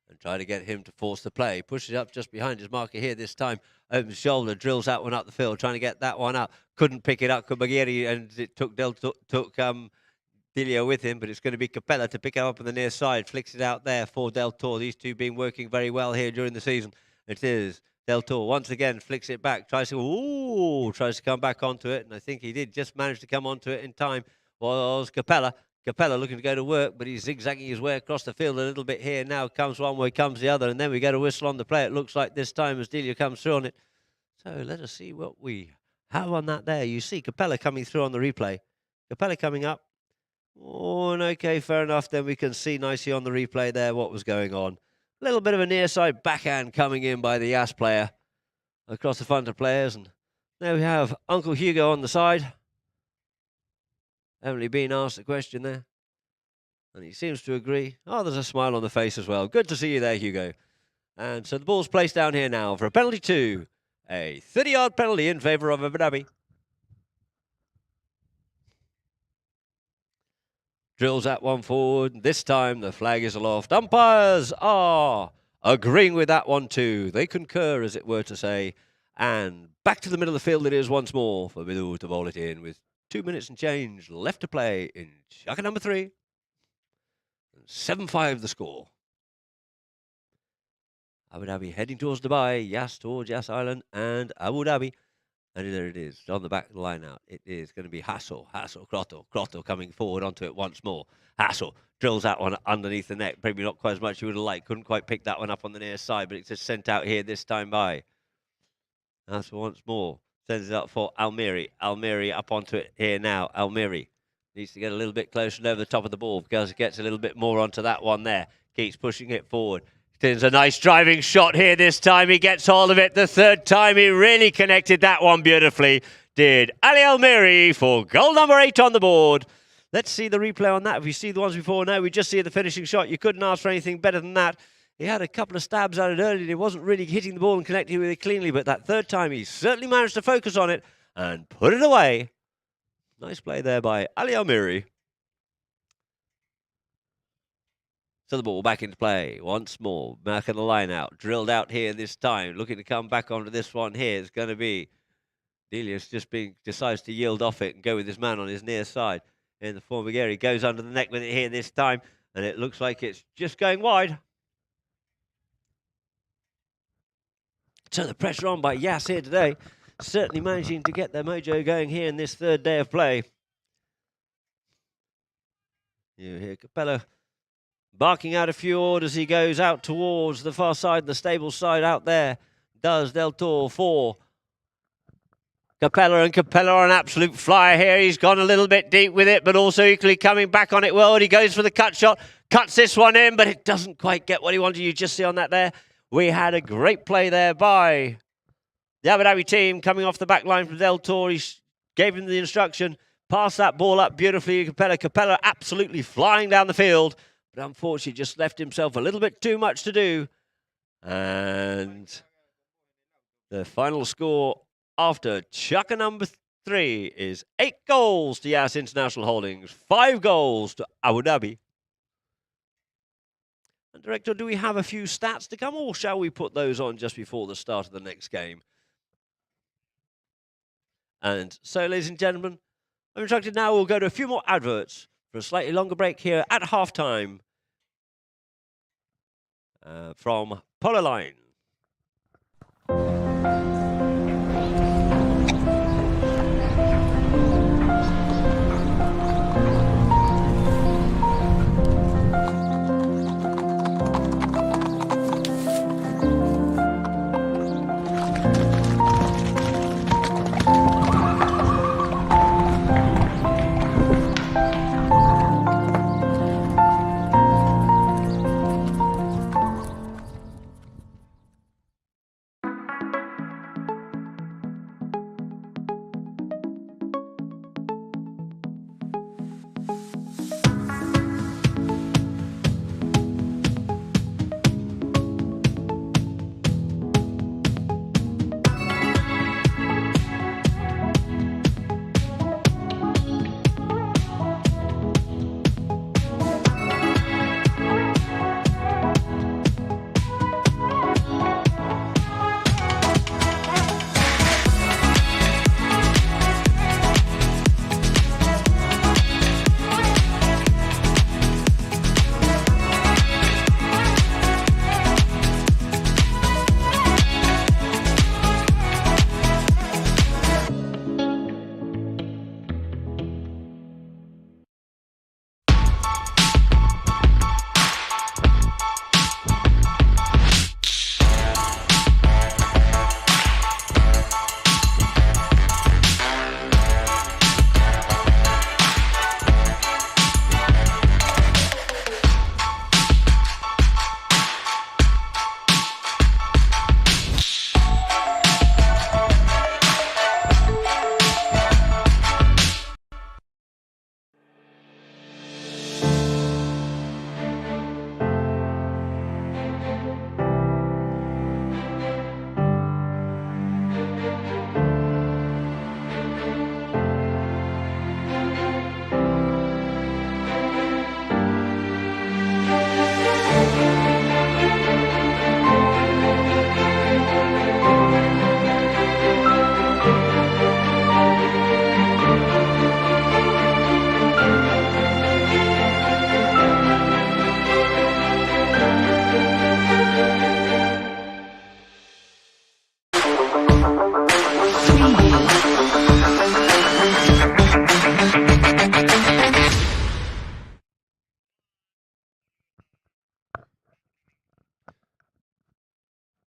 and try to get him to force the play. Pushes it up just behind his marker here this time. Opens shoulder, drills that one up the field, trying to get that one up. Couldn't pick it up, Kubagiri, and it took Dilio with him, but it's going to be Capella to pick it up on the near side. Flicks it out there for Del Toro. These two been working very well here during the season. It is Del Toro once again, flicks it back, tries to come back onto it, and I think he did just manage to come onto it in time. Was Capella. Capella looking to go to work, but he's zigzagging his way across the field a little bit here. Now comes one way, comes the other, and then we get a whistle on the play. It looks like this time as Delia comes through on it. So let us see what we have on that there. You see Capella coming through on the replay. Capella coming up. Oh, and okay, fair enough. Then we can see nicely on the replay there what was going on. A little bit of a near side backhand coming in by the YAS player across the front of players. And there we have Uncle Hugo on the side. Emily being asked a question there, and he seems to agree. Oh, there's a smile on the face as well. Good to see you there, Hugo. And so the ball's placed down here now for a penalty 2. A 30-yard penalty in favour of Abu Dhabi. Drills that one forward. This time the flag is aloft. Umpires are agreeing with that one too. They concur, as it were to say. And back to the middle of the field it is once more for Midu to bowl it in with 2 minutes and change left to play in chucker number 3. 7-5 the score. Abu Dhabi heading towards Dubai, YAS towards YAS Island and Abu Dhabi. And there it is, on the back of the line out. It is going to be Hassel, Crotto coming forward onto it once more. Hassel drills that one underneath the neck. Maybe not quite as much as you would have liked. Couldn't quite pick that one up on the near side, but it's just sent out here this time by Hassel once more. Sends it up for Almiri. Almiri up onto it here now. Almiri needs to get a little bit closer and over the top of the ball because it gets a little bit more onto that one there. Keeps pushing it forward. It's a nice driving shot here this time. He gets hold of it. The third time he really connected that one beautifully. Did Ali Almiri for goal number 8 on the board. Let's see the replay on that. If you see the ones before now, we just see the finishing shot. You couldn't ask for anything better than that. He had a couple of stabs at it earlier. He wasn't really hitting the ball and connecting with it cleanly, but that third time he certainly managed to focus on it and put it away. Nice play there by Ali Almiri. So the ball back into play once more. Back of the line out. Drilled out here this time. Looking to come back onto this one here. It's going to be Delius decides to yield off it and go with his man on his near side. In the form of Gary. Goes under the neck with it here this time. And it looks like it's just going wide. So the pressure on by YAS here today. Certainly managing to get their mojo going here in this third day of play. You hear Capella barking out a few orders. He goes out towards the far side, the stable side out there. Does Del Toro for Capella, and Capella on an absolute flyer here. He's gone a little bit deep with it, but also equally coming back on it well. He goes for the cut shot, cuts this one in, but it doesn't quite get what he wanted. You just see on that there. We had a great play there by the Abu Dhabi team coming off the back line from Del Toro. He gave him the instruction, passed that ball up beautifully. Capella absolutely flying down the field, but unfortunately just left himself a little bit too much to do. And the final score after chucker number 3 is 8 goals to YAS International Holdings, 5 goals to Abu Dhabi. And Director, do we have a few stats to come, or shall we put those on just before the start of the next game? And so, ladies and gentlemen, I'm instructed now we'll go to a few more adverts for a slightly longer break here at halftime from Polo Line.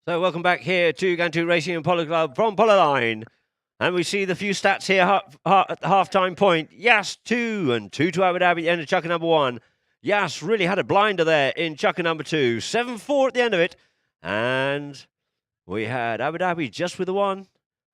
So welcome back here to Gantu Racing and Polo Club from Polo Line. And we see the few stats here at the half-time point. YAS 2 and 2 to Abu Dhabi at the end of chucker number 1. YAS really had a blinder there in chucker number 2. 7-4 at the end of it. And we had Abu Dhabi just with the 1.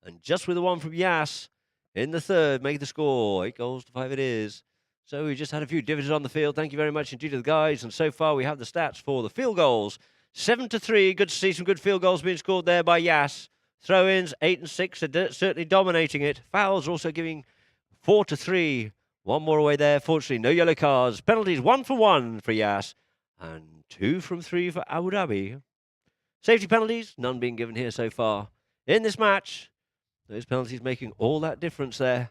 And just with the 1 from YAS in the third. Make the score. 8 goals to 5 it is. So we just had a few dividends on the field. Thank you very much indeed to the guys. And so far we have the stats for the field goals. 7-3. Good to see some good field goals being scored there by YAS. Throw-ins, 8 and 6, are certainly dominating it. Fouls also giving 4-3. One more away there. Fortunately, no yellow cards. Penalties, 1 for 1 for YAS. And 2 from 3 for Abu Dhabi. Safety penalties, none being given here so far. In this match, those penalties making all that difference there.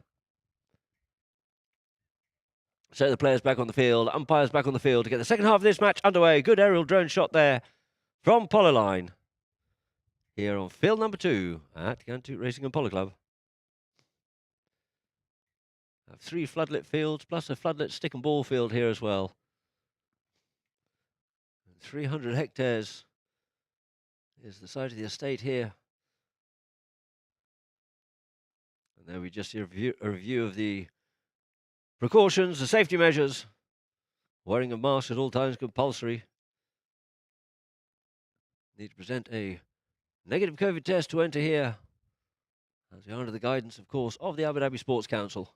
So the players back on the field, umpires back on the field to get the second half of this match underway. Good aerial drone shot there from Polo Line. Here on field number 2 at Gantu Racing and Polo Club. Have 3 floodlit fields plus a floodlit stick and ball field here as well. 300 hectares is the site of the estate here. And there we just see a review of the precautions, the safety measures. Wearing a mask at all times compulsory. Need to present a negative COVID test to enter here, as we are under the guidance, of course, of the Abu Dhabi Sports Council.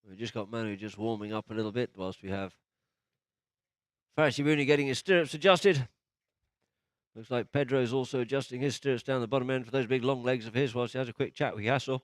We've just got Manu just warming up a little bit, whilst we have Faris Yabuni getting his stirrups adjusted. Looks like Pedro's also adjusting his stirrups down the bottom end for those big long legs of his, whilst he has a quick chat with Yasso.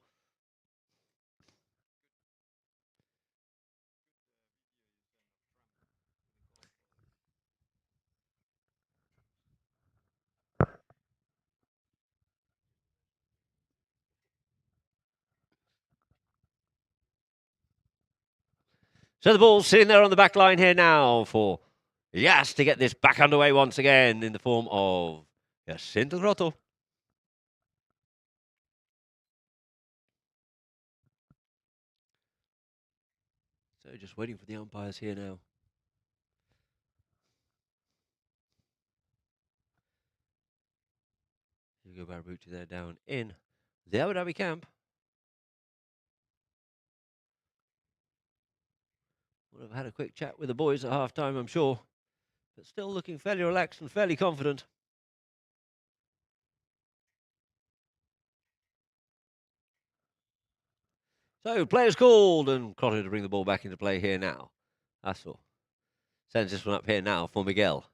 So the ball's sitting there on the back line here now for YAS to get this back underway once again in the form of Jacinto Grotto. So just waiting for the umpires here now. Hugo Barbucci there down in the Abu Dhabi camp. Would have had a quick chat with the boys at half-time, I'm sure. But still looking fairly relaxed and fairly confident. So, players called, and Crotto to bring the ball back into play here now. That's all. Sends this one up here now for Miguel.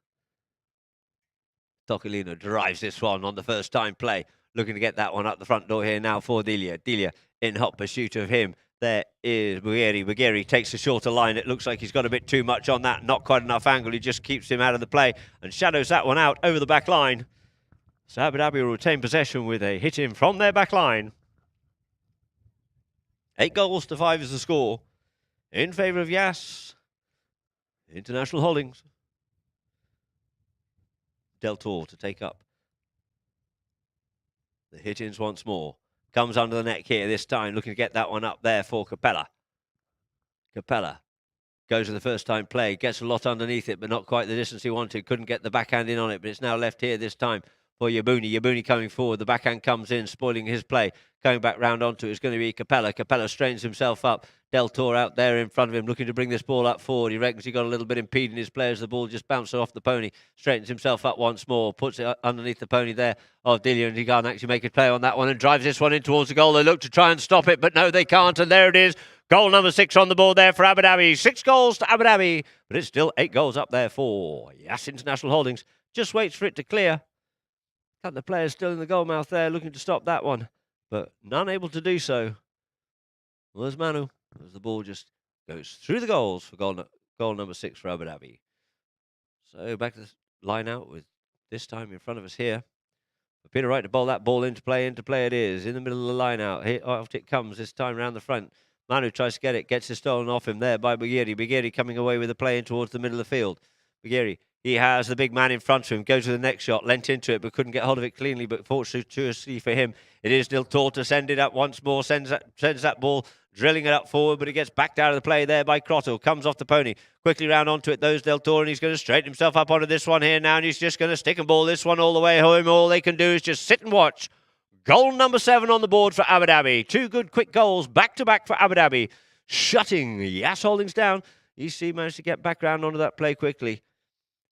Tocolino drives this one on the first time play. Looking to get that one up the front door here now for Delia. Delia in hot pursuit of him. There is Bugheri. Bugheri takes a shorter line. It looks like he's got a bit too much on that. Not quite enough angle. He just keeps him out of the play and shadows that one out over the back line. So Abu Dhabi will retain possession with a hit in from their back line. 8 goals to 5 is the score. In favour of YAS. International Holdings. Del Toro to take up the hit-ins once more. Comes under the neck here this time, looking to get that one up there for Capella. Capella goes to the first time play, gets a lot underneath it, but not quite the distance he wanted. Couldn't get the backhand in on it, but it's now left here this time for Yabuni. Yabuni coming forward. The backhand comes in, spoiling his play. Going back round onto it is going to be Capella. Capella strains himself up. Del Toro out there in front of him, looking to bring this ball up forward. He reckons he got a little bit impeding his players. The ball just bounced off the pony. Straightens himself up once more. Puts it underneath the pony there of Delia, and he can't actually make a play on that one and drives this one in towards the goal. They look to try and stop it, but no, they can't. And there it is. Goal number 6 on the board there for Abu Dhabi. 6 goals to Abu Dhabi, but it's still 8 goals up there for YAS International Holdings. Just waits for it to clear. Got the players still in the goal mouth there, looking to stop that one, but none able to do so. Well, there's Manu, as the ball just goes through the goals for goal number 6 for Abu Dhabi. So back to the line out with this time in front of us here. Peter Wright to bowl that ball into play it is. In the middle of the line out. Here, out it comes this time round the front. Manu tries to get it, gets it stolen off him there by Bugheri. Bugheri coming away with the play in towards the middle of the field. Bugheri He has the big man in front of him, goes to the next shot, leant into it, but couldn't get hold of it cleanly. But fortunately for him, it is Del Toro to send it up once more, sends that ball, drilling it up forward, but it gets backed out of the play there by Crottle. Comes off the pony, quickly round onto it, those Del Toro, and he's going to straighten himself up onto this one here now, and he's just going to stick and ball this one all the way home. All they can do is just sit and watch. Goal number 7 on the board for Abu Dhabi. 2 good quick goals back-to-back for Abu Dhabi, shutting YAS Holdings down. EC managed to get back round onto that play quickly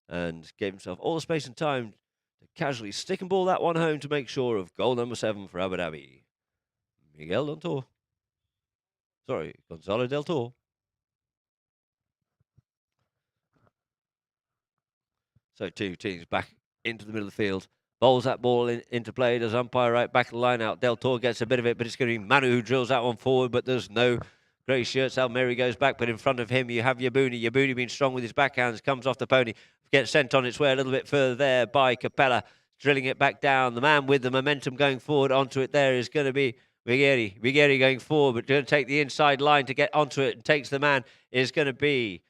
and gave himself all the space and time to casually stick and ball that one home to make sure of goal number 7 for Abu Dhabi. Miguel Del Toro. Sorry, Gonzalo Del Toro. So 2 teams back into the middle of the field. Bowls that ball into play. Does umpire right back of the line out. Del Toro gets a bit of it, but it's going to be Manu who drills that one forward, but there's no grey shirts. Almeri goes back, but in front of him you have Yabuni. Yabuni being strong with his backhands, comes off the pony, gets sent on its way a little bit further there by Capella, drilling it back down. The man with the momentum going forward onto it there is going to be Righieri. Righieri going forward, but going to take the inside line to get onto it and takes the man is going to be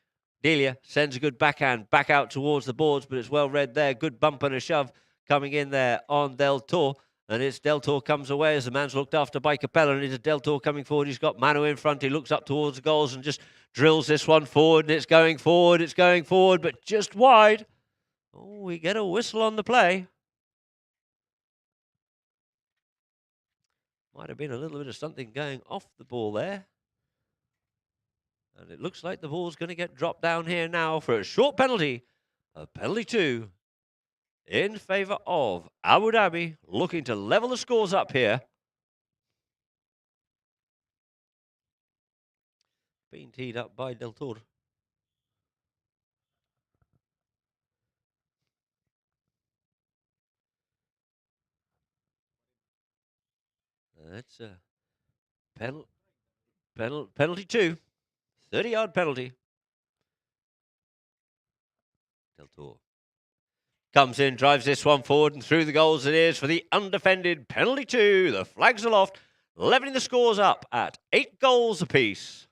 Delia. Sends a good backhand back out towards the boards, but it's well read there. Good bump and a shove coming in there on Del Toro. And it's Del Toro comes away as the man's looked after by Capella, and it's Del Toro coming forward. He's got Manu in front. He looks up towards the goals and just drills this one forward, and it's going forward, but just wide. Oh, we get a whistle on the play. Might have been a little bit of something going off the ball there. And it looks like the ball's going to get dropped down here now for a short penalty. A penalty 2 in favour of Abu Dhabi, looking to level the scores up here. Being teed up by Del Toro. That's a penalty 2. 30-yard penalty. Del Toro comes in, drives this one forward, and through the goals it is for the undefended penalty 2. The flags aloft, levelling the scores up at 8 goals apiece.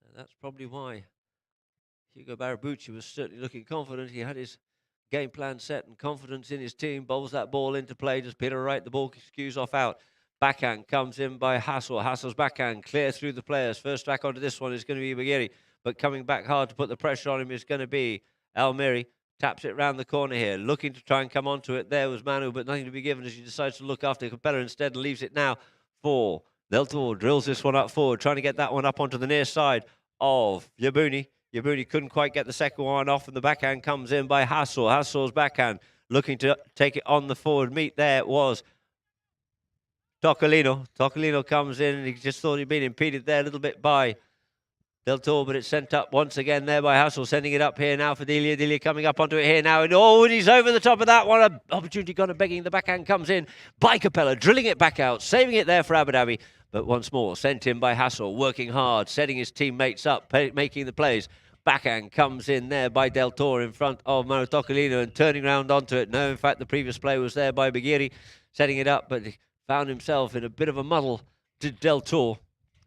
So that's probably why Hugo Barabucci was certainly looking confident. He had his game plan set and confidence in his team. Bowls that ball into play. Does Peter right? The ball skews off out. Backhand comes in by Hassel. Hassel's backhand clear through the players. First back onto this one is going to be Bagheri, but coming back hard to put the pressure on him is going to be Almeri. Taps it round the corner here, looking to try and come onto it. There was Manu, but nothing to be given as he decides to look after Capella instead and leaves it now for Del Toro. Drills this one up forward, trying to get that one up onto the near side of Yabuni. Yabuni couldn't quite get the second one off, and the backhand comes in by Hassel. Hassel's backhand looking to take it on the forward meet. There was Tocolino. Tocolino comes in, and he just thought he'd been impeded there a little bit by Del Toro, but it's sent up once again there by Hassel, sending it up here now for Delia. Delia coming up onto it here now, and and he's over the top of that one. An opportunity gone and begging. The backhand comes in by Capella, drilling it back out, saving it there for Abu Dhabi. But once more, sent in by Hassel, working hard, setting his teammates up, making the plays. Backhand comes in there by Del Toro in front of Manu Tocolino and turning round onto it. No, in fact, the previous play was there by Bagheri, setting it up, but he found himself in a bit of a muddle to Del Toro.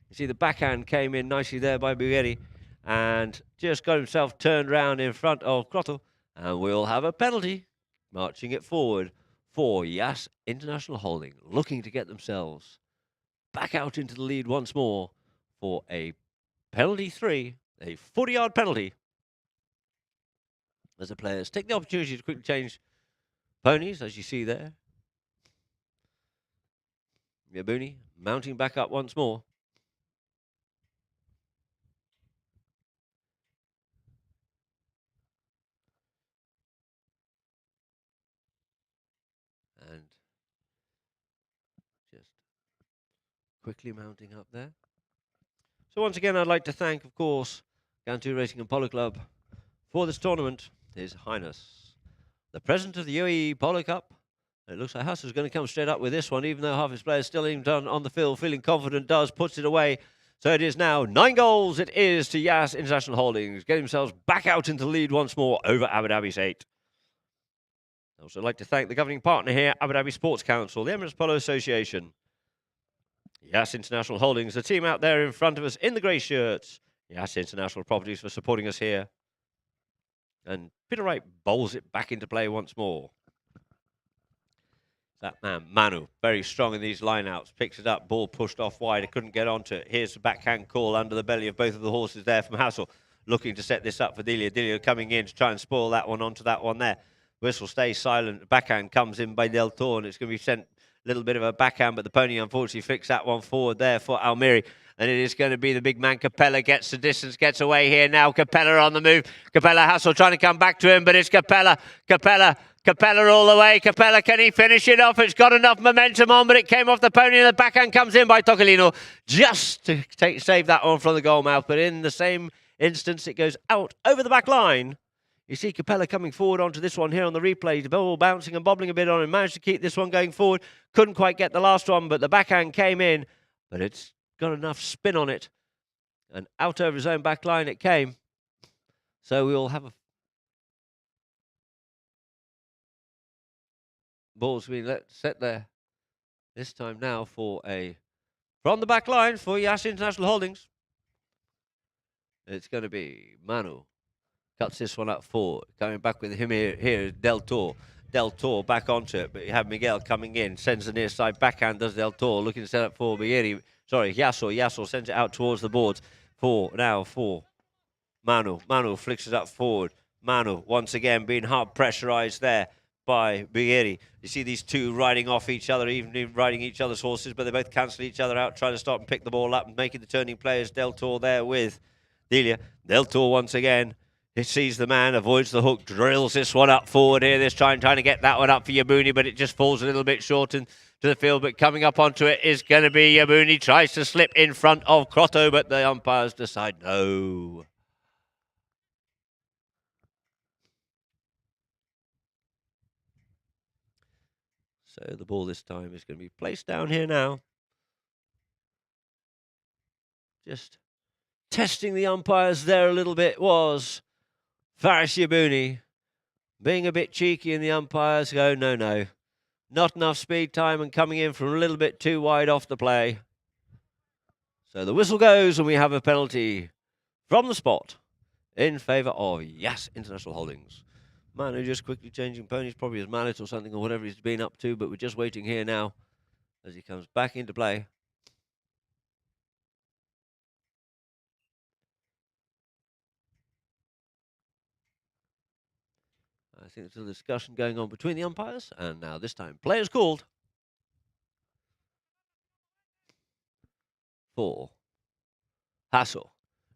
You see the backhand came in nicely there by Bagheri and just got himself turned round in front of Crotto, and we'll have a penalty marching it forward for YAS International Holding, looking to get themselves back out into the lead once more for a penalty 3. A 40-yard penalty as the players take the opportunity to quickly change ponies, as you see there. Yabuni mounting back up once more. And just quickly mounting up there. So once again, I'd like to thank, of course, Gantu Racing and Polo Club for this tournament. His Highness, the President of the UAE Polo Cup. It looks like Hassel's going to come straight up with this one, even though half his players still even done on the field, feeling confident, puts it away. So it is now 9 goals. It is to YAS International Holdings, getting themselves back out into the lead once more over Abu Dhabi's 8. I'd also like to thank the governing partner here, Abu Dhabi Sports Council, the Emirates Polo Association, YAS International Holdings, the team out there in front of us in the grey shirts, YAS International Properties for supporting us here. And Peter Wright bowls it back into play once more. That man, Manu, very strong in these lineouts, picks it up, ball pushed off wide, I couldn't get onto it. Here's the backhand call under the belly of both of the horses there from Hassel, looking to set this up for Delia. Delia coming in to try and spoil that one onto that one there. Whistle stays silent, backhand comes in by Del Toro, and it's going to be sent a little bit of a backhand, but the pony unfortunately flicks that one forward there for Almiri. And it is going to be the big man, Capella, gets the distance, gets away here now. Capella on the move. Capella Hassel trying to come back to him, but it's Capella. Capella all the way. Capella, can he finish it off? It's got enough momentum on, but it came off the pony, and the backhand comes in by Tocolino just to save that one from the goal mouth. But in the same instance, it goes out over the back line. You see Capella coming forward onto this one here on the replay. The ball bouncing and bobbling a bit on him. Managed to keep this one going forward. Couldn't quite get the last one, but the backhand came in. But it's got enough spin on it. And out over his own back line it came. So we'll have a ball's being set there. This time now for a from the back line for YAS International Holdings. It's going to be Manu. Cuts this one up forward. Coming back with him here is Del Toro. Del Toro back onto it, but you have Miguel coming in. Sends the near side backhand, does Del Toro. Looking to set up for Bieri. Sorry, Yasso. Yasso sends it out towards the boards. For Manu. Manu flicks it up forward. Manu, once again, being hard pressurized there by Bieri. You see these two riding off each other, even riding each other's horses, but they both cancel each other out, trying to stop and pick the ball up and making the turning players. Del Toro there with Delia. Del Toro once again. He sees the man, avoids the hook, drills this one up forward here. This time trying to get that one up for Yabuni, but it just falls a little bit short into the field. But coming up onto it is going to be Yabuni. Tries to slip in front of Crotto, but the umpires decide no. So the ball this time is going to be placed down here now. Just testing the umpires there a little bit was Faris Yabuni, being a bit cheeky, and the umpires go, no. Not enough speed time and coming in from a little bit too wide off the play. So the whistle goes and we have a penalty from the spot in favour of YAS International Holdings. Manu just quickly changing ponies, probably his mallet or something or whatever he's been up to, but we're just waiting here now as he comes back into play. I think there's a discussion going on between the umpires, and now this time players called for Hassel.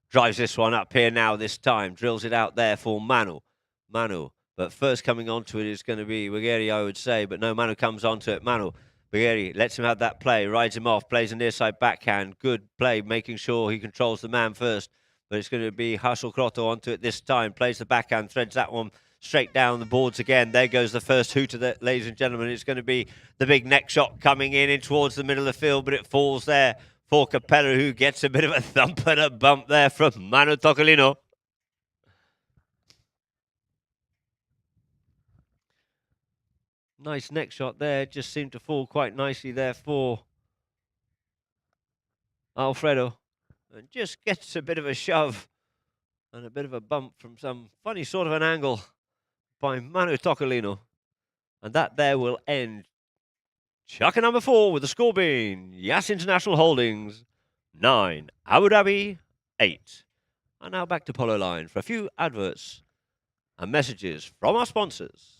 Drives this one up here now this time, drills it out there for Manu. But first coming onto it is going to be Bagheeri, I would say, but no, Manu comes onto it. Bagheeri lets him have that play, rides him off, plays a near side backhand. Good play, making sure he controls the man first. But it's going to be Hassel Crotto onto it this time, plays the backhand, threads that one straight down the boards again. There goes the first hoot of it, ladies and gentlemen. It's going to be the big neck shot coming in towards the middle of the field, but it falls there for Capella, who gets a bit of a thump and a bump there from Manu Tocolino. Nice neck shot there, just seemed to fall quite nicely there for Alfredo. And just gets a bit of a shove and a bit of a bump from some funny sort of an angle by Manu Tocolino. And that there will end Chaka number 4 with the score being YAS International Holdings 9, Abu Dhabi 8. And now back to Polo Line for a few adverts and messages from our sponsors.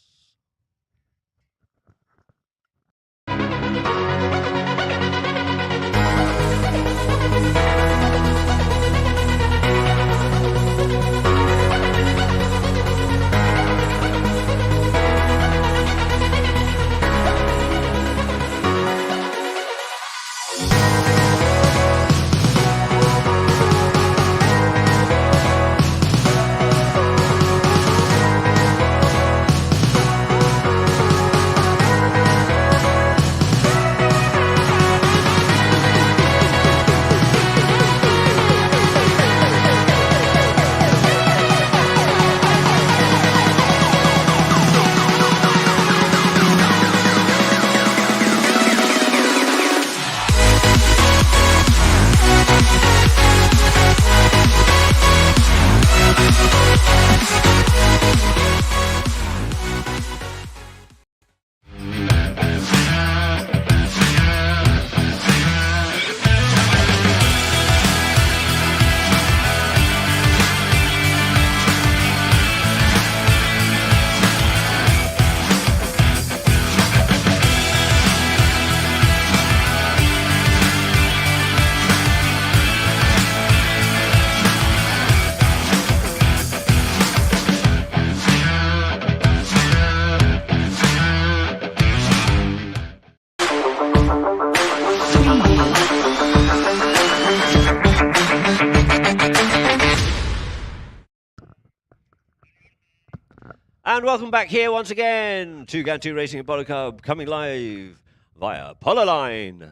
And welcome back here once again to Gantu Racing and Polo Club, coming live via Polo Line.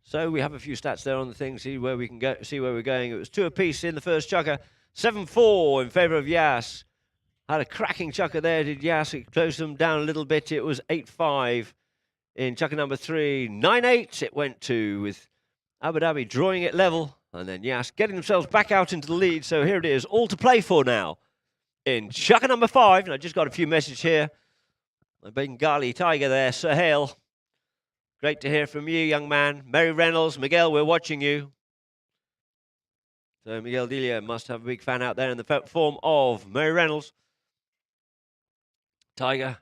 So we have a few stats there on the thing, see where we can go, see where we're going. It was 2 apiece in the first chukker, 7-4 in favour of YAS. Had a cracking chukker there, did YAS. It closed them down a little bit. It was 8-5 in chukker number 3. 9-8 it went to, with Abu Dhabi drawing it level, and then YAS getting themselves back out into the lead. So here it is, all to play for now in chukker number 5. And I just got a few messages here. My Bengali tiger there, Sahel. Great to hear from you, young man. Mary Reynolds, Miguel, we're watching you. So Miguel Delia must have a big fan out there in the form of Mary Reynolds. Tiger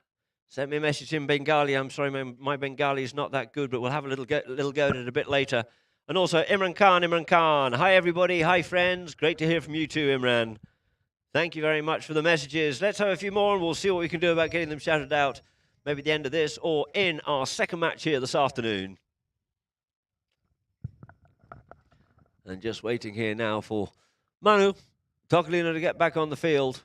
sent me a message in Bengali. I'm sorry, my Bengali is not that good, but we'll have a little go at it a bit later. And also Imran Khan. Hi, everybody. Hi, friends. Great to hear from you too, Imran. Thank you very much for the messages. Let's have a few more, and we'll see what we can do about getting them shouted out, maybe at the end of this or in our second match here this afternoon. And just waiting here now for Manu Tocolino to get back on the field.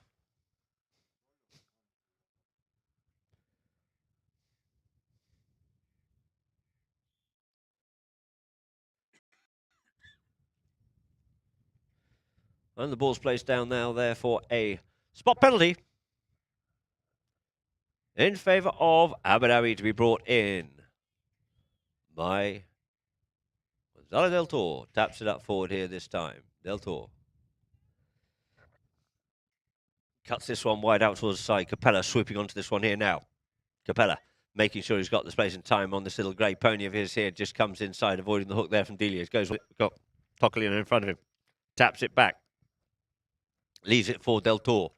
And the ball's placed down now there for a spot penalty in favour of Abu Dhabi, to be brought in by Gonzalo Del Toro. Taps it up forward here this time. Del Toro cuts this one wide out towards the side. Capella swooping onto this one here now. Capella making sure he's got the space and time on this little grey pony of his here. Just comes inside, avoiding the hook there from Delia. Got Tocolino in front of him. Taps it back. Leaves it for Del Toro.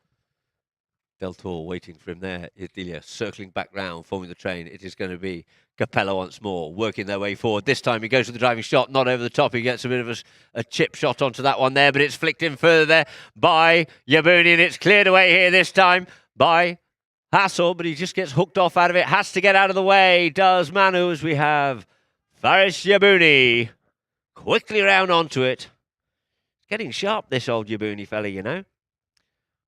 Del Toro waiting for him there. Delia circling back round, forming the train. It is going to be Capella once more, working their way forward. This time he goes for the driving shot, not over the top. He gets a bit of a chip shot onto that one there, but it's flicked in further there by Yabuni, and it's cleared away here this time by Hassel, but he just gets hooked off out of it. Has to get out of the way, does Manu, as we have Faris Yabuni quickly round onto it. Getting sharp, this old Yabuni fella, you know.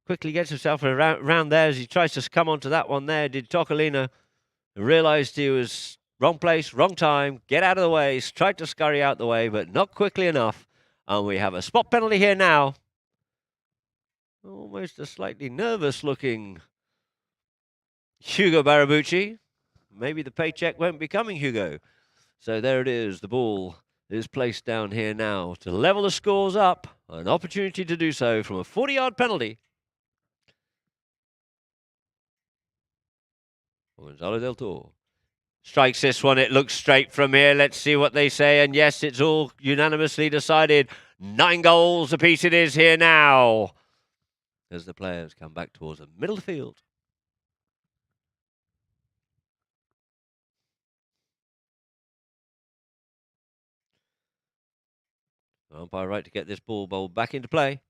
Quickly gets himself around there as he tries to come onto that one there. Did Tocolino realised he was wrong place, wrong time, get out of the way, tried to scurry out the way, but not quickly enough. And we have a spot penalty here now. Almost a slightly nervous-looking Hugo Barabucci. Maybe the paycheck won't be coming, Hugo. So there it is. The ball is placed down here now to level the scores up. An opportunity to do so from a 40-yard penalty. Gonzalo Del Toro strikes this one. It looks straight from here. Let's see what they say. And yes, it's all unanimously decided. 9 goals apiece it is here now, as the players come back towards the middle of the field. Umpire right to get this ball bowled back into play.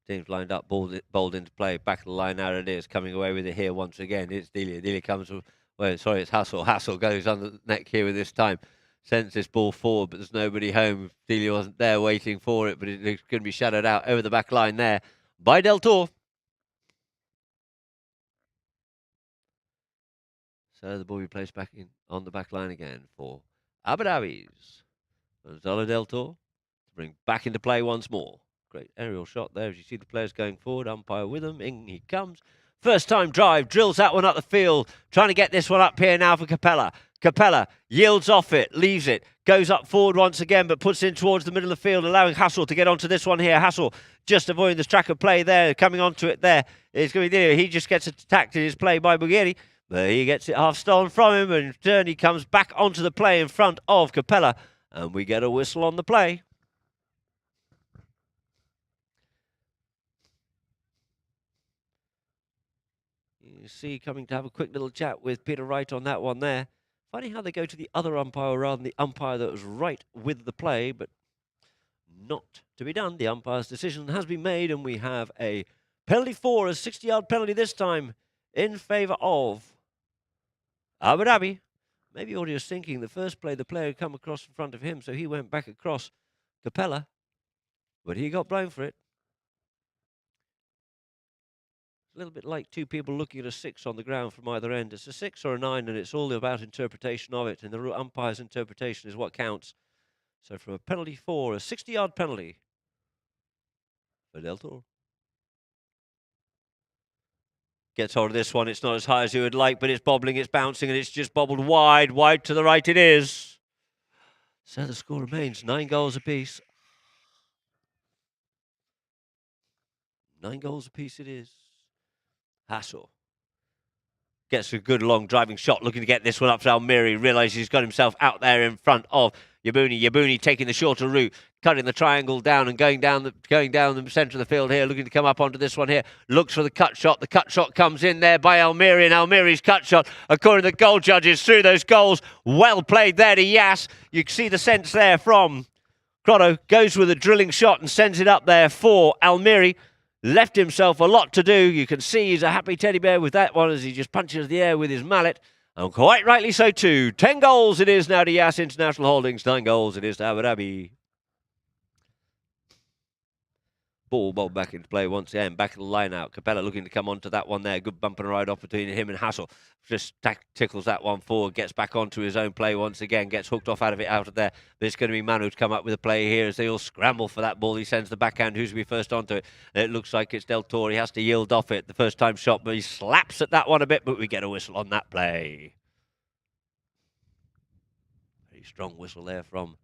Teams lined up, bowled into play. Back of the line, now it is. Coming away with it here once again. It's Delia. Delia comes, well, sorry, it's Hassel. Hassel goes under the neck here with this time. Sends this ball forward, but there's nobody home. Delia wasn't there waiting for it, but it's going to be shadowed out over the back line there by Del Toro. So the ball be placed back in on the back line again for Abu Dhabi's Gonzalo Del Toro to bring back into play once more. Great aerial shot there as you see the players going forward. Umpire with them. In he comes. First time drive. Drills that one up the field. Trying to get this one up here now for Capella. Capella yields off it. Leaves it. Goes up forward once again, but puts in towards the middle of the field, allowing Hassel to get onto this one here. Hassel just avoiding the track of play there. Coming onto it there. It's going to be there. He just gets attacked in his play by Bulgari. But he gets it half stolen from him. And in turn, he comes back onto the play in front of Capella. And we get a whistle on the play. You see, coming to have a quick little chat with Peter Wright on that one there. Funny how they go to the other umpire rather than the umpire that was right with the play, but not to be done. The umpire's decision has been made, and we have a penalty for a 60-yard penalty this time in favour of Abu Dhabi. Maybe Audio was thinking the first play, the player had come across in front of him, so he went back across Capella, but he got blown for it. a little bit like two people looking at a 6 on the ground from either end. It's a 6 or a 9, and it's all about interpretation of it, and the umpire's interpretation is what counts. So from a penalty 4, a 60-yard penalty for Del Toro. Gets hold of this one. It's not as high as you would like, but it's bobbling, it's bouncing, and it's just bobbled wide. Wide to the right it is. So the score remains 9 goals apiece. 9 goals apiece it is. Hassel gets a good long driving shot, looking to get this one up to Almiri. Realises he's got himself out there in front of Yabuni. Yabuni taking the shorter route, cutting the triangle down and going down the centre of the field here, looking to come up onto this one here. Looks for the cut shot. The cut shot comes in there by Almiri, and Almiri's cut shot, according to the goal judges, through those goals. Well played there to Yas. You can see the sense there from Crotto. Goes with a drilling shot and sends it up there for Almiri. Left himself a lot to do. You can see he's a happy teddy bear with that one as he just punches the air with his mallet. And quite rightly so too. 10 goals it is now to YAS International Holdings. 9 goals it is to Abu Dhabi. Ball back into play once again. Back of the line out. Capella looking to come onto that one there. Good bump and ride off between him and Hassel. Just tickles that one forward. Gets back onto his own play once again. Gets hooked off out of there. But it's going to be Manu to come up with a play here as they all scramble for that ball. He sends the backhand. Who's going to be first onto it? It looks like it's Del Toro. He has to yield off it. The first time shot, but he slaps at that one a bit. But we get a whistle on that play. Very strong whistle there from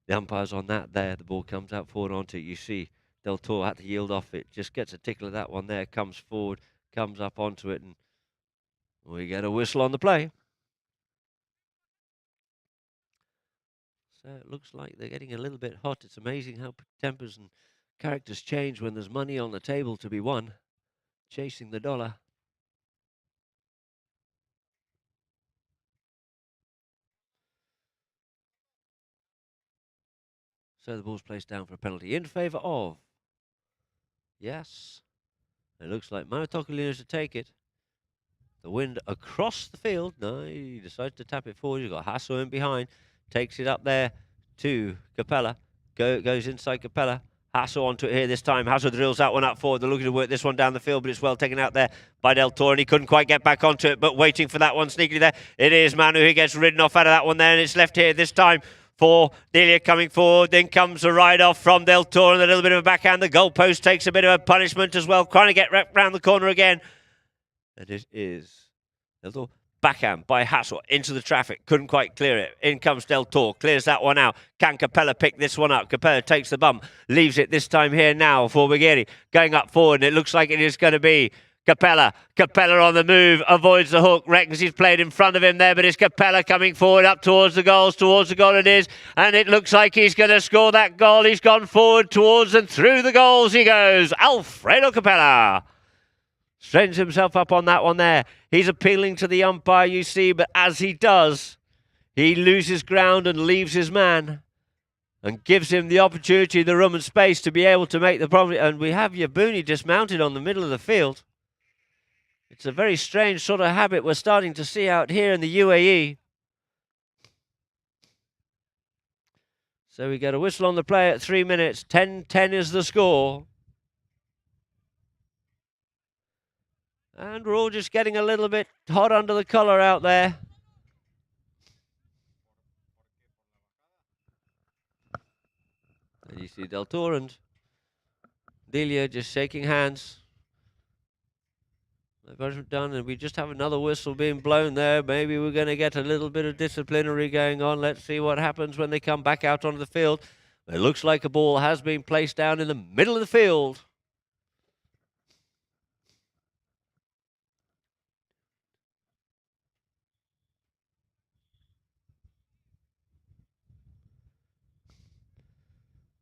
the umpires on that there. The ball comes out forward onto it. You see Del Toro had to yield off it. Just gets a tickle of that one there. Comes forward, comes up onto it, and we get a whistle on the play. So it looks like they're getting a little bit hot. It's amazing how tempers and characters change when there's money on the table to be won. Chasing the dollar. So the ball's placed down for a penalty in favour of YAS. It looks like Maritokulina to take it. The wind across the field. No, he decides to tap it forward. You've got Hassel in behind. Takes it up there to Capella. Goes inside Capella. Hassel onto it here this time. Hassel drills that one up forward. They're looking to work this one down the field, but it's well taken out there by Del Toro, and he couldn't quite get back onto it, but waiting for that one sneakily there. It is Manu who gets ridden off out of that one there, and it's left here this time for Delia coming forward. Then comes a ride off from Del Toro and a little bit of a backhand. The goalpost takes a bit of a punishment as well, trying to get wrapped round the corner again. And it is Del Toro. Backhand by Hassel into the traffic. Couldn't quite clear it. In comes Del Toro. Clears that one out. Can Capella pick this one up? Capella takes the bump. Leaves it this time here now for Bagheeri. Going up forward, and it looks like it is going to be Capella. Capella on the move. Avoids the hook. Reckons he's played in front of him there, but it's Capella coming forward up towards the goals. Towards the goal it is. And it looks like he's going to score that goal. He's gone forward towards and through the goals he goes. Alfredo Capella straightens himself up on that one there. He's appealing to the umpire, you see, but as he does, he loses ground and leaves his man and gives him the opportunity, the room and space to be able to make the problem. And we have Yabuni dismounted on the middle of the field. It's a very strange sort of habit we're starting to see out here in the UAE. So we get a whistle on the play at 3 minutes. 10-10 is the score. And we're all just getting a little bit hot under the collar out there. And you see Del Toro and Delia just shaking hands. The punishment done, and we just have another whistle being blown there. Maybe we're going to get a little bit of disciplinary going on. Let's see what happens when they come back out onto the field. It looks like a ball has been placed down in the middle of the field.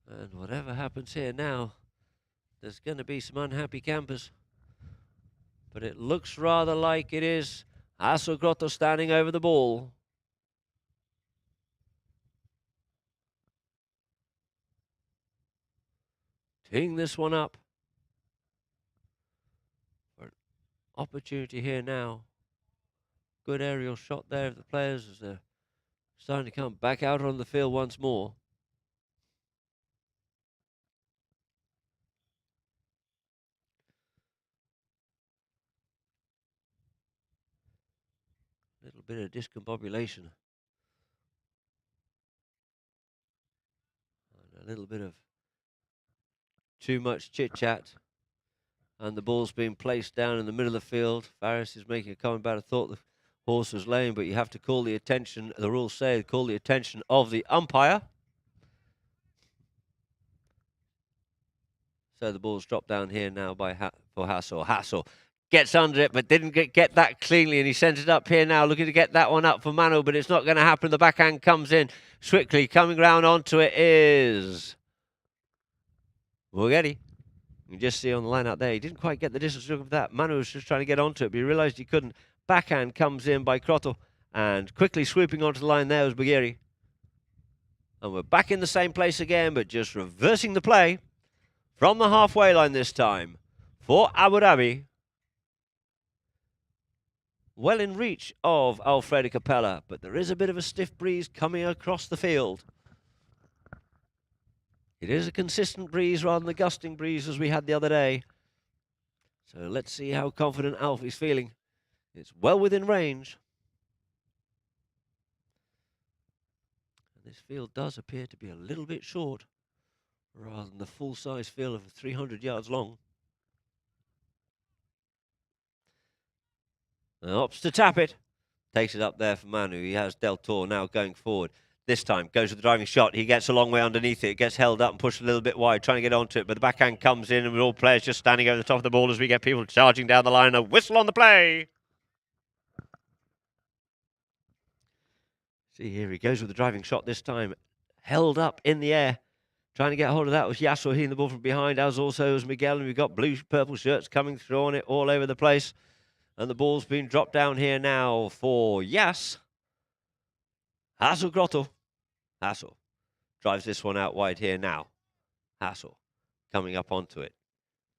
And whatever happens here now, there's going to be some unhappy campers. But it looks rather like it is Hassel Grotto standing over the ball. Teeing this one up. For an opportunity here now. Good aerial shot there of the players as they're starting to come back out on the field once more. little bit of discombobulation. And a little bit of too much chit-chat. And the ball's being placed down in the middle of the field. Faris is making a comment about, I thought the horse was lame, but you have to call the attention, the rules say, call the attention of the umpire. So the ball's dropped down here now for Hassel. Hassel gets under it, but didn't get that cleanly, and he sends it up here now, looking to get that one up for Manu, but it's not going to happen. The backhand comes in quickly. Coming round onto it is Bulgari. You can just see on the line out there, he didn't quite get the distance of that. Manu was just trying to get onto it, but he realised he couldn't. Backhand comes in by Krotto, and quickly sweeping onto the line there was Bulgari. And we're back in the same place again, but just reversing the play from the halfway line this time for Abu Dhabi. Well in reach of Alfredo Capella, but there is a bit of a stiff breeze coming across the field. It is a consistent breeze rather than the gusting breeze as we had the other day. So let's see how confident Alfie's feeling. It's well within range. And this field does appear to be a little bit short, rather than the full-size field of 300 yards long. And opts to tap it. Takes it up there for Manu. He has Del Toro now going forward. This time goes with the driving shot. He gets a long way underneath it. It gets held up and pushed a little bit wide, trying to get onto it. But the backhand comes in, and with all players just standing over the top of the ball as we get people charging down the line. A whistle on the play. See here, he goes with the driving shot this time. Held up in the air. Trying to get hold of that was YAS hitting the ball from behind, as also as Miguel. And we've got blue, purple shirts coming through on it all over the place. And the ball's been dropped down here now for YAS. Hassel Grotto. Hassel drives this one out wide here now. Hassel coming up onto it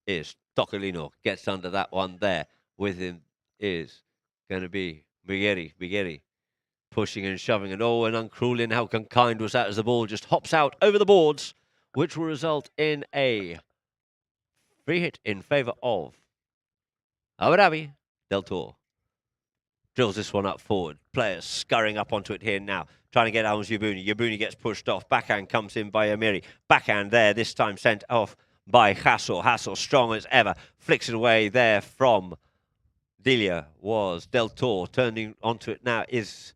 is Tocolino. Gets under that one there. With him is going to be Bigeri. Bigeri pushing and shoving. And oh, and uncrueling, how unkind was that as the ball just hops out over the boards, which will result in a free hit in favour of Abu Dhabi. Del Toro drills this one up forward. Players scurrying up onto it here now. Trying to get Alms Yabuni. Yabuni gets pushed off. Backhand comes in by Amiri. Backhand there, this time sent off by Hassel. Hassel strong as ever. Flicks it away there from Delia was Del Toro. Turning onto it now is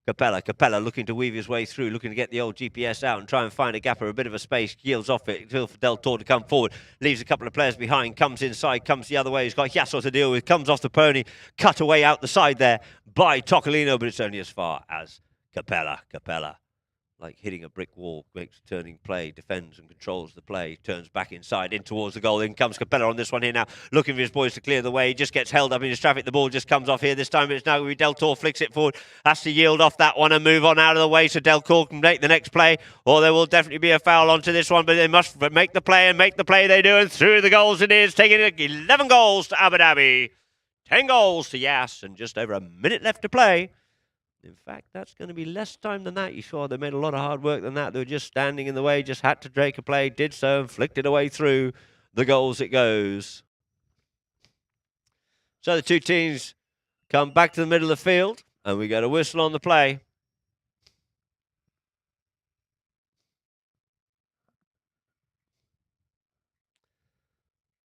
Capella. Capella looking to weave his way through, looking to get the old GPS out and try and find a gap or a bit of a space. Yields off it for Del Toro to come forward. Leaves a couple of players behind. Comes inside, comes the other way. He's got Yasso to deal with. Comes off the pony. Cut away out the side there by Tocolino, but it's only as far as Capella. Capella, like hitting a brick wall, makes a turning play, defends and controls the play, turns back inside, in towards the goal. In comes Capella on this one here now, looking for his boys to clear the way. He just gets held up in his traffic. The ball just comes off here. This time it's now going to be Del Toro, flicks it forward, has to yield off that one and move on out of the way so Del Toro can make the next play, or there will definitely be a foul onto this one, but they must make the play, and make the play they do, and through the goals it is, taking 11 goals to Abu Dhabi, 10 goals to YAS, and just over a minute left to play. In fact, that's going to be less time than that. You saw they made a lot of hard work than that. They were just standing in the way, just had to break a play, did so, and flicked it away through the goals it goes. So the two teams come back to the middle of the field, and we got a whistle on the play.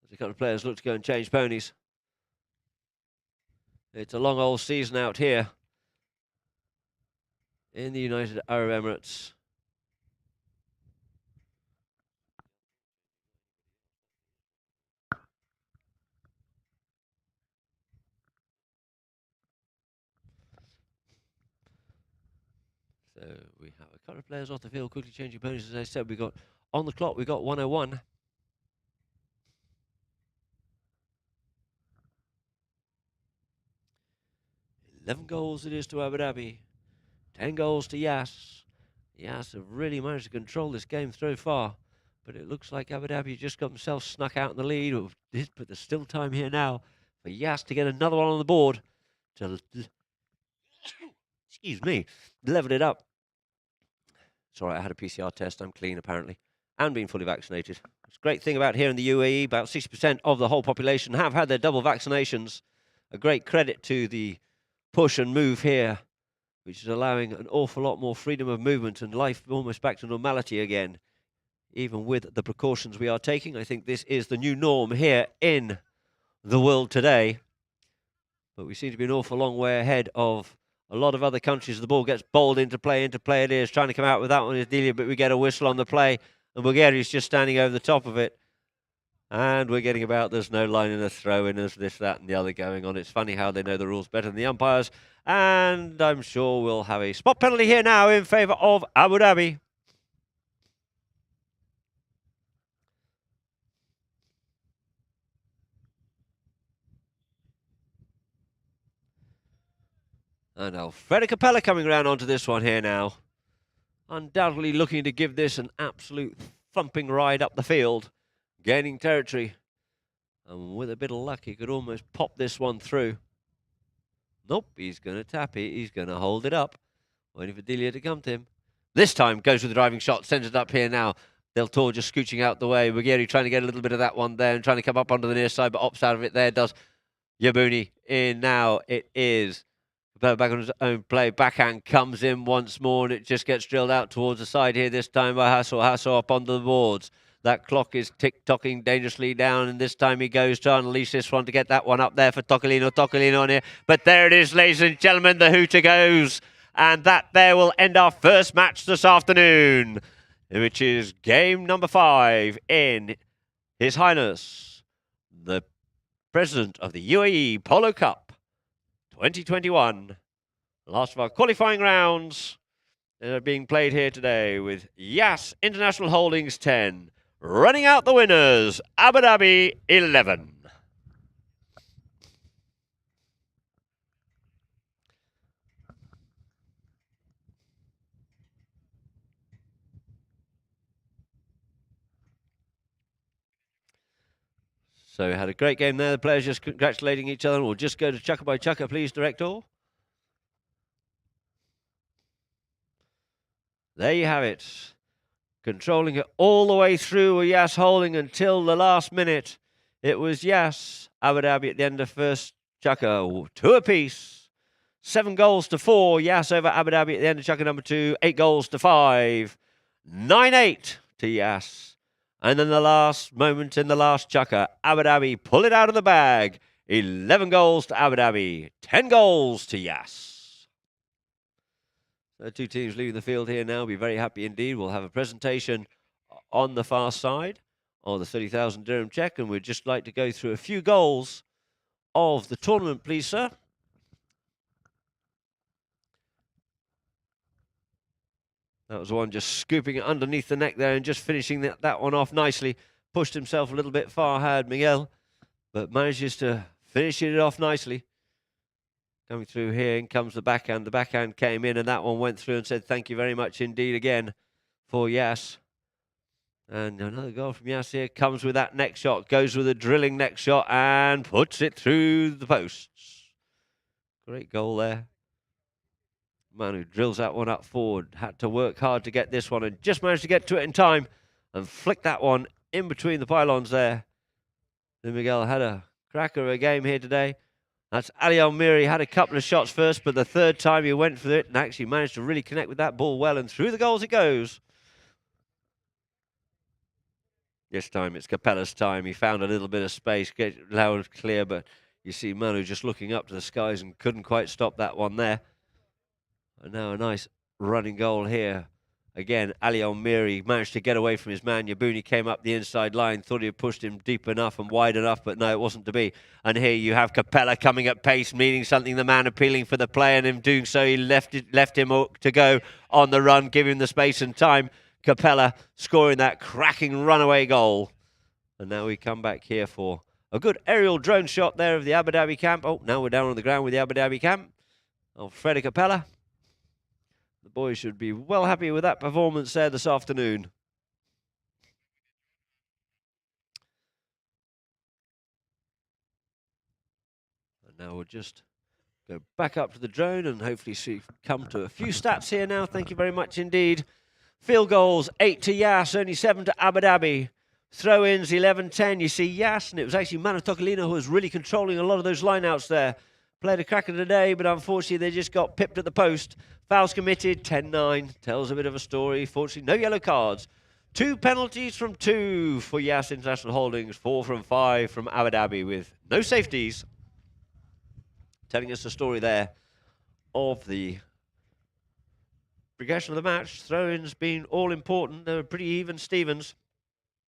As a couple of players look to go and change ponies. It's a long old season out here in the United Arab Emirates. So we have a couple of players off the field quickly changing ponies. As I said, we got on the clock, we got 101. $11 goals it is to Abu Dhabi. 10 goals to YAS. YAS have really managed to control this game so far, but it looks like Abu Dhabi just got themselves snuck out in the lead. But there's still time here now for YAS to get another one on the board to, excuse me, level it up. It's all right, I had a PCR test. I'm clean, apparently, and been fully vaccinated. It's a great thing about here in the UAE, about 60% of the whole population have had their double vaccinations. A great credit to the push and move here, which is allowing an awful lot more freedom of movement and life almost back to normality again. Even with the precautions we are taking, I think this is the new norm here in the world today. But we seem to be an awful long way ahead of a lot of other countries. The ball gets bowled into play it is. Trying to come out with that one is Delia, but we get a whistle on the play. And Bulgaria is just standing over the top of it. And we're getting about, there's no line in a throw in, there's this, that and the other going on. It's funny how they know the rules better than the umpires. And I'm sure we'll have a spot penalty here now in favour of Abu Dhabi. And Alfredo Capella coming around onto this one here now. Undoubtedly looking to give this an absolute thumping ride up the field. Gaining territory. And with a bit of luck, he could almost pop this one through. Nope, he's going to tap it. He's going to hold it up. Waiting for Delia to come to him. This time goes with the driving shot. Sends it up here now. Del Toro just scooching out the way. Bulgaria trying to get a little bit of that one there and trying to come up onto the near side, but opts out of it there. Does Yabuni in now. It is back on his own play. Backhand comes in once more and it just gets drilled out towards the side here this time by Hasso. Hasso up onto the boards. That clock is tick-tocking dangerously down, and this time he goes to unleash this one to get that one up there for Tocolino. Tocolino on here. But there it is, ladies and gentlemen, the hooter goes. And that there will end our first match this afternoon, which is game number 5 in His Highness, the President of the UAE Polo Cup 2021. The last of our qualifying rounds that are being played here today with YAS International Holdings 10. Running out the winners, Abu Dhabi 11. So we had a great game there. The players just congratulating each other. We'll just go to chukker by chukker, please, Director. There you have it. Controlling it all the way through with YAS holding until the last minute. It was YAS, Abu Dhabi at the end of first chukker, 2 apiece. 7 goals to 4. YAS over Abu Dhabi at the end of chukker number 2. 8 goals to 5. 9-8 to YAS. And then the last moment in the last chukker, Abu Dhabi pull it out of the bag. 11 goals to Abu Dhabi. 10 goals to YAS. The 2 teams leaving the field here now will be very happy indeed. We'll have a presentation on the far side of the 30,000 dirham check, and we'd just like to go through a few goals of the tournament, please, sir. That was one just scooping it underneath the neck there and just finishing that one off nicely. Pushed himself a little bit far, had Miguel, but manages to finish it off nicely. Coming through here, in comes the backhand. The backhand came in and that one went through and said thank you very much indeed again for YAS. And another goal from YAS here comes with that next shot. Goes with a drilling next shot and puts it through the posts. Great goal there. Manu drills that one up forward. Had to work hard to get this one and just managed to get to it in time and flick that one in between the pylons there. Then Miguel had a cracker of a game here today. That's Ali Almiri, had a couple of shots first, but the third time he went for it and actually managed to really connect with that ball well, and through the goals it goes. This time it's Capella's time. He found a little bit of space, get loud and clear, but you see Manu just looking up to the skies and couldn't quite stop that one there. And now a nice running goal here. Again, Ali Almiri managed to get away from his man. Yabuni came up the inside line, thought he had pushed him deep enough and wide enough, but no, it wasn't to be. And here you have Capella coming at pace, meaning something, the man appealing for the play, and in doing so, he left him to go on the run, give him the space and time. Capella scoring that cracking runaway goal. And now we come back here for a good aerial drone shot there of the Abu Dhabi camp. Oh, now we're down on the ground with the Abu Dhabi camp. Alfredo Capella. The boys should be well happy with that performance there this afternoon. And now we'll just go back up to the drone and hopefully come to a few stats here now. Thank you very much indeed. Field goals, 8 to YAS, only 7 to Abu Dhabi. Throw-ins, 11-10. You see YAS, and it was actually Manu Tocolino who was really controlling a lot of those lineouts there. played a crack of the day, but unfortunately they just got pipped at the post. Fouls committed, 10-9. Tells a bit of a story. Fortunately, no yellow cards. 2 penalties from 2 for YAS International Holdings. 4 from 5 from Abu Dhabi with no safeties. Telling us the story there of the progression of the match. Throw-ins being all important. They were pretty even Stevens,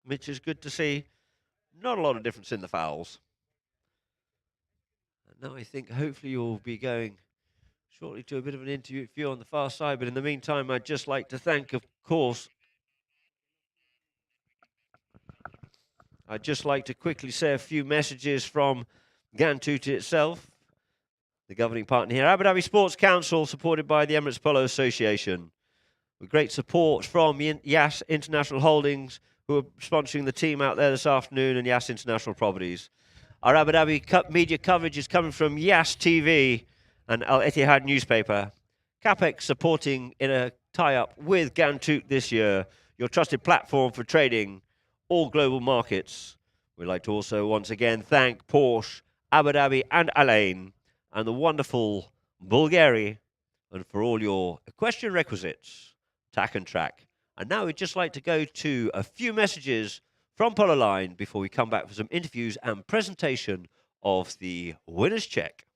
which is good to see. Not a lot of difference in the fouls. And now I think hopefully you'll be going shortly to a bit of an interview on the far side. But in the meantime, I'd just like to thank, of course, I'd just like to quickly say a few messages from Gantut itself, the governing partner here. Abu Dhabi Sports Council, supported by the Emirates Polo Association, with great support from YAS International Holdings, who are sponsoring the team out there this afternoon, and YAS International Properties. Our Abu Dhabi media coverage is coming from YAS TV and Al Ittihad newspaper. CAPEX supporting in a tie-up with Gantut this year, your trusted platform for trading all global markets. We'd like to also once again thank Porsche, Abu Dhabi and Alain, and the wonderful Bulgari, and for all your equestrian requisites, tack and track. And now we'd just like to go to a few messages from Polo Line before we come back for some interviews and presentation of the winner's check.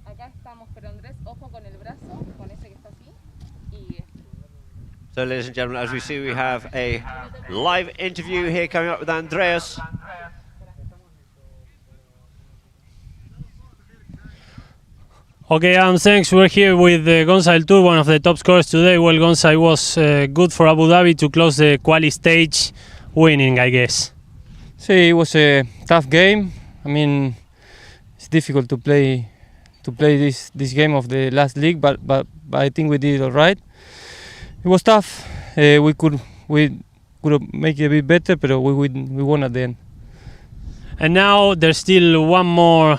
Acá estamos, pero Andrés, ojo con el brazo, con ese que está así. Y So, ladies and gentlemen, as we see, we have a live interview here coming up with Andreas. Okay, thanks. We're here with Gonza Del Tour, one of the top scorers today. Well, Gonza, it was good for Abu Dhabi to close the quali stage winning, I guess. Sí, it was a tough game. I mean, it's difficult to play this game of the last league, but I think we did all right. It was tough. We could make it a bit better, but we won at the end. And now there's still one more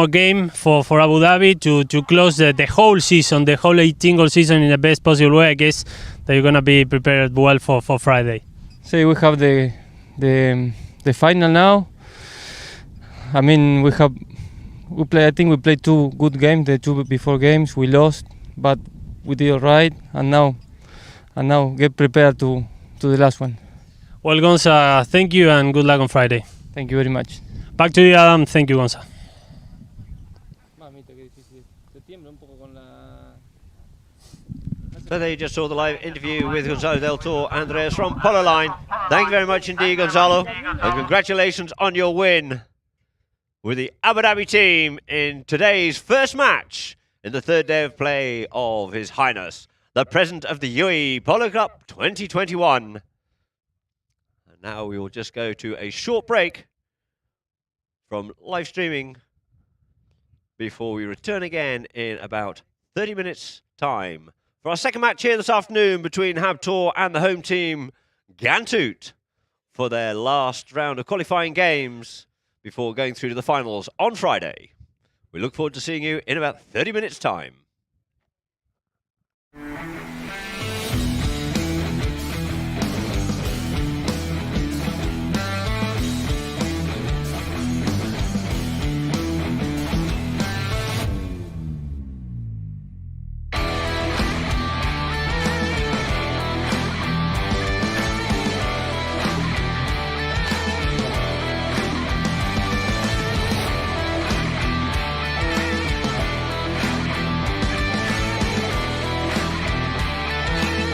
game for Abu Dhabi to close the whole season, the whole 18-goal season in the best possible way. I guess that you're gonna be prepared well for Friday. So we have the final now. I mean, I think we played 2 good games. The 2 before games we lost, but we did all right. And now get prepared to the last one. Well, Gonza, thank you and good luck on Friday. Thank you very much. Back to you, Adam. Thank you, Gonza. So there you just saw the live interview with Gonzalo Del Toro, Andreas from Polo Line. Thank you very much indeed, Gonzalo. And congratulations on your win with the Abu Dhabi team in today's first match in the 3rd day of play of His Highness, the President of the UAE Polo Cup 2021. And now we will just go to a short break from live streaming before we return again in about 30 minutes' time for our second match here this afternoon between Habtoor and the home team Gantut for their last round of qualifying games before going through to the finals on Friday. We look forward to seeing you in about 30 minutes' time.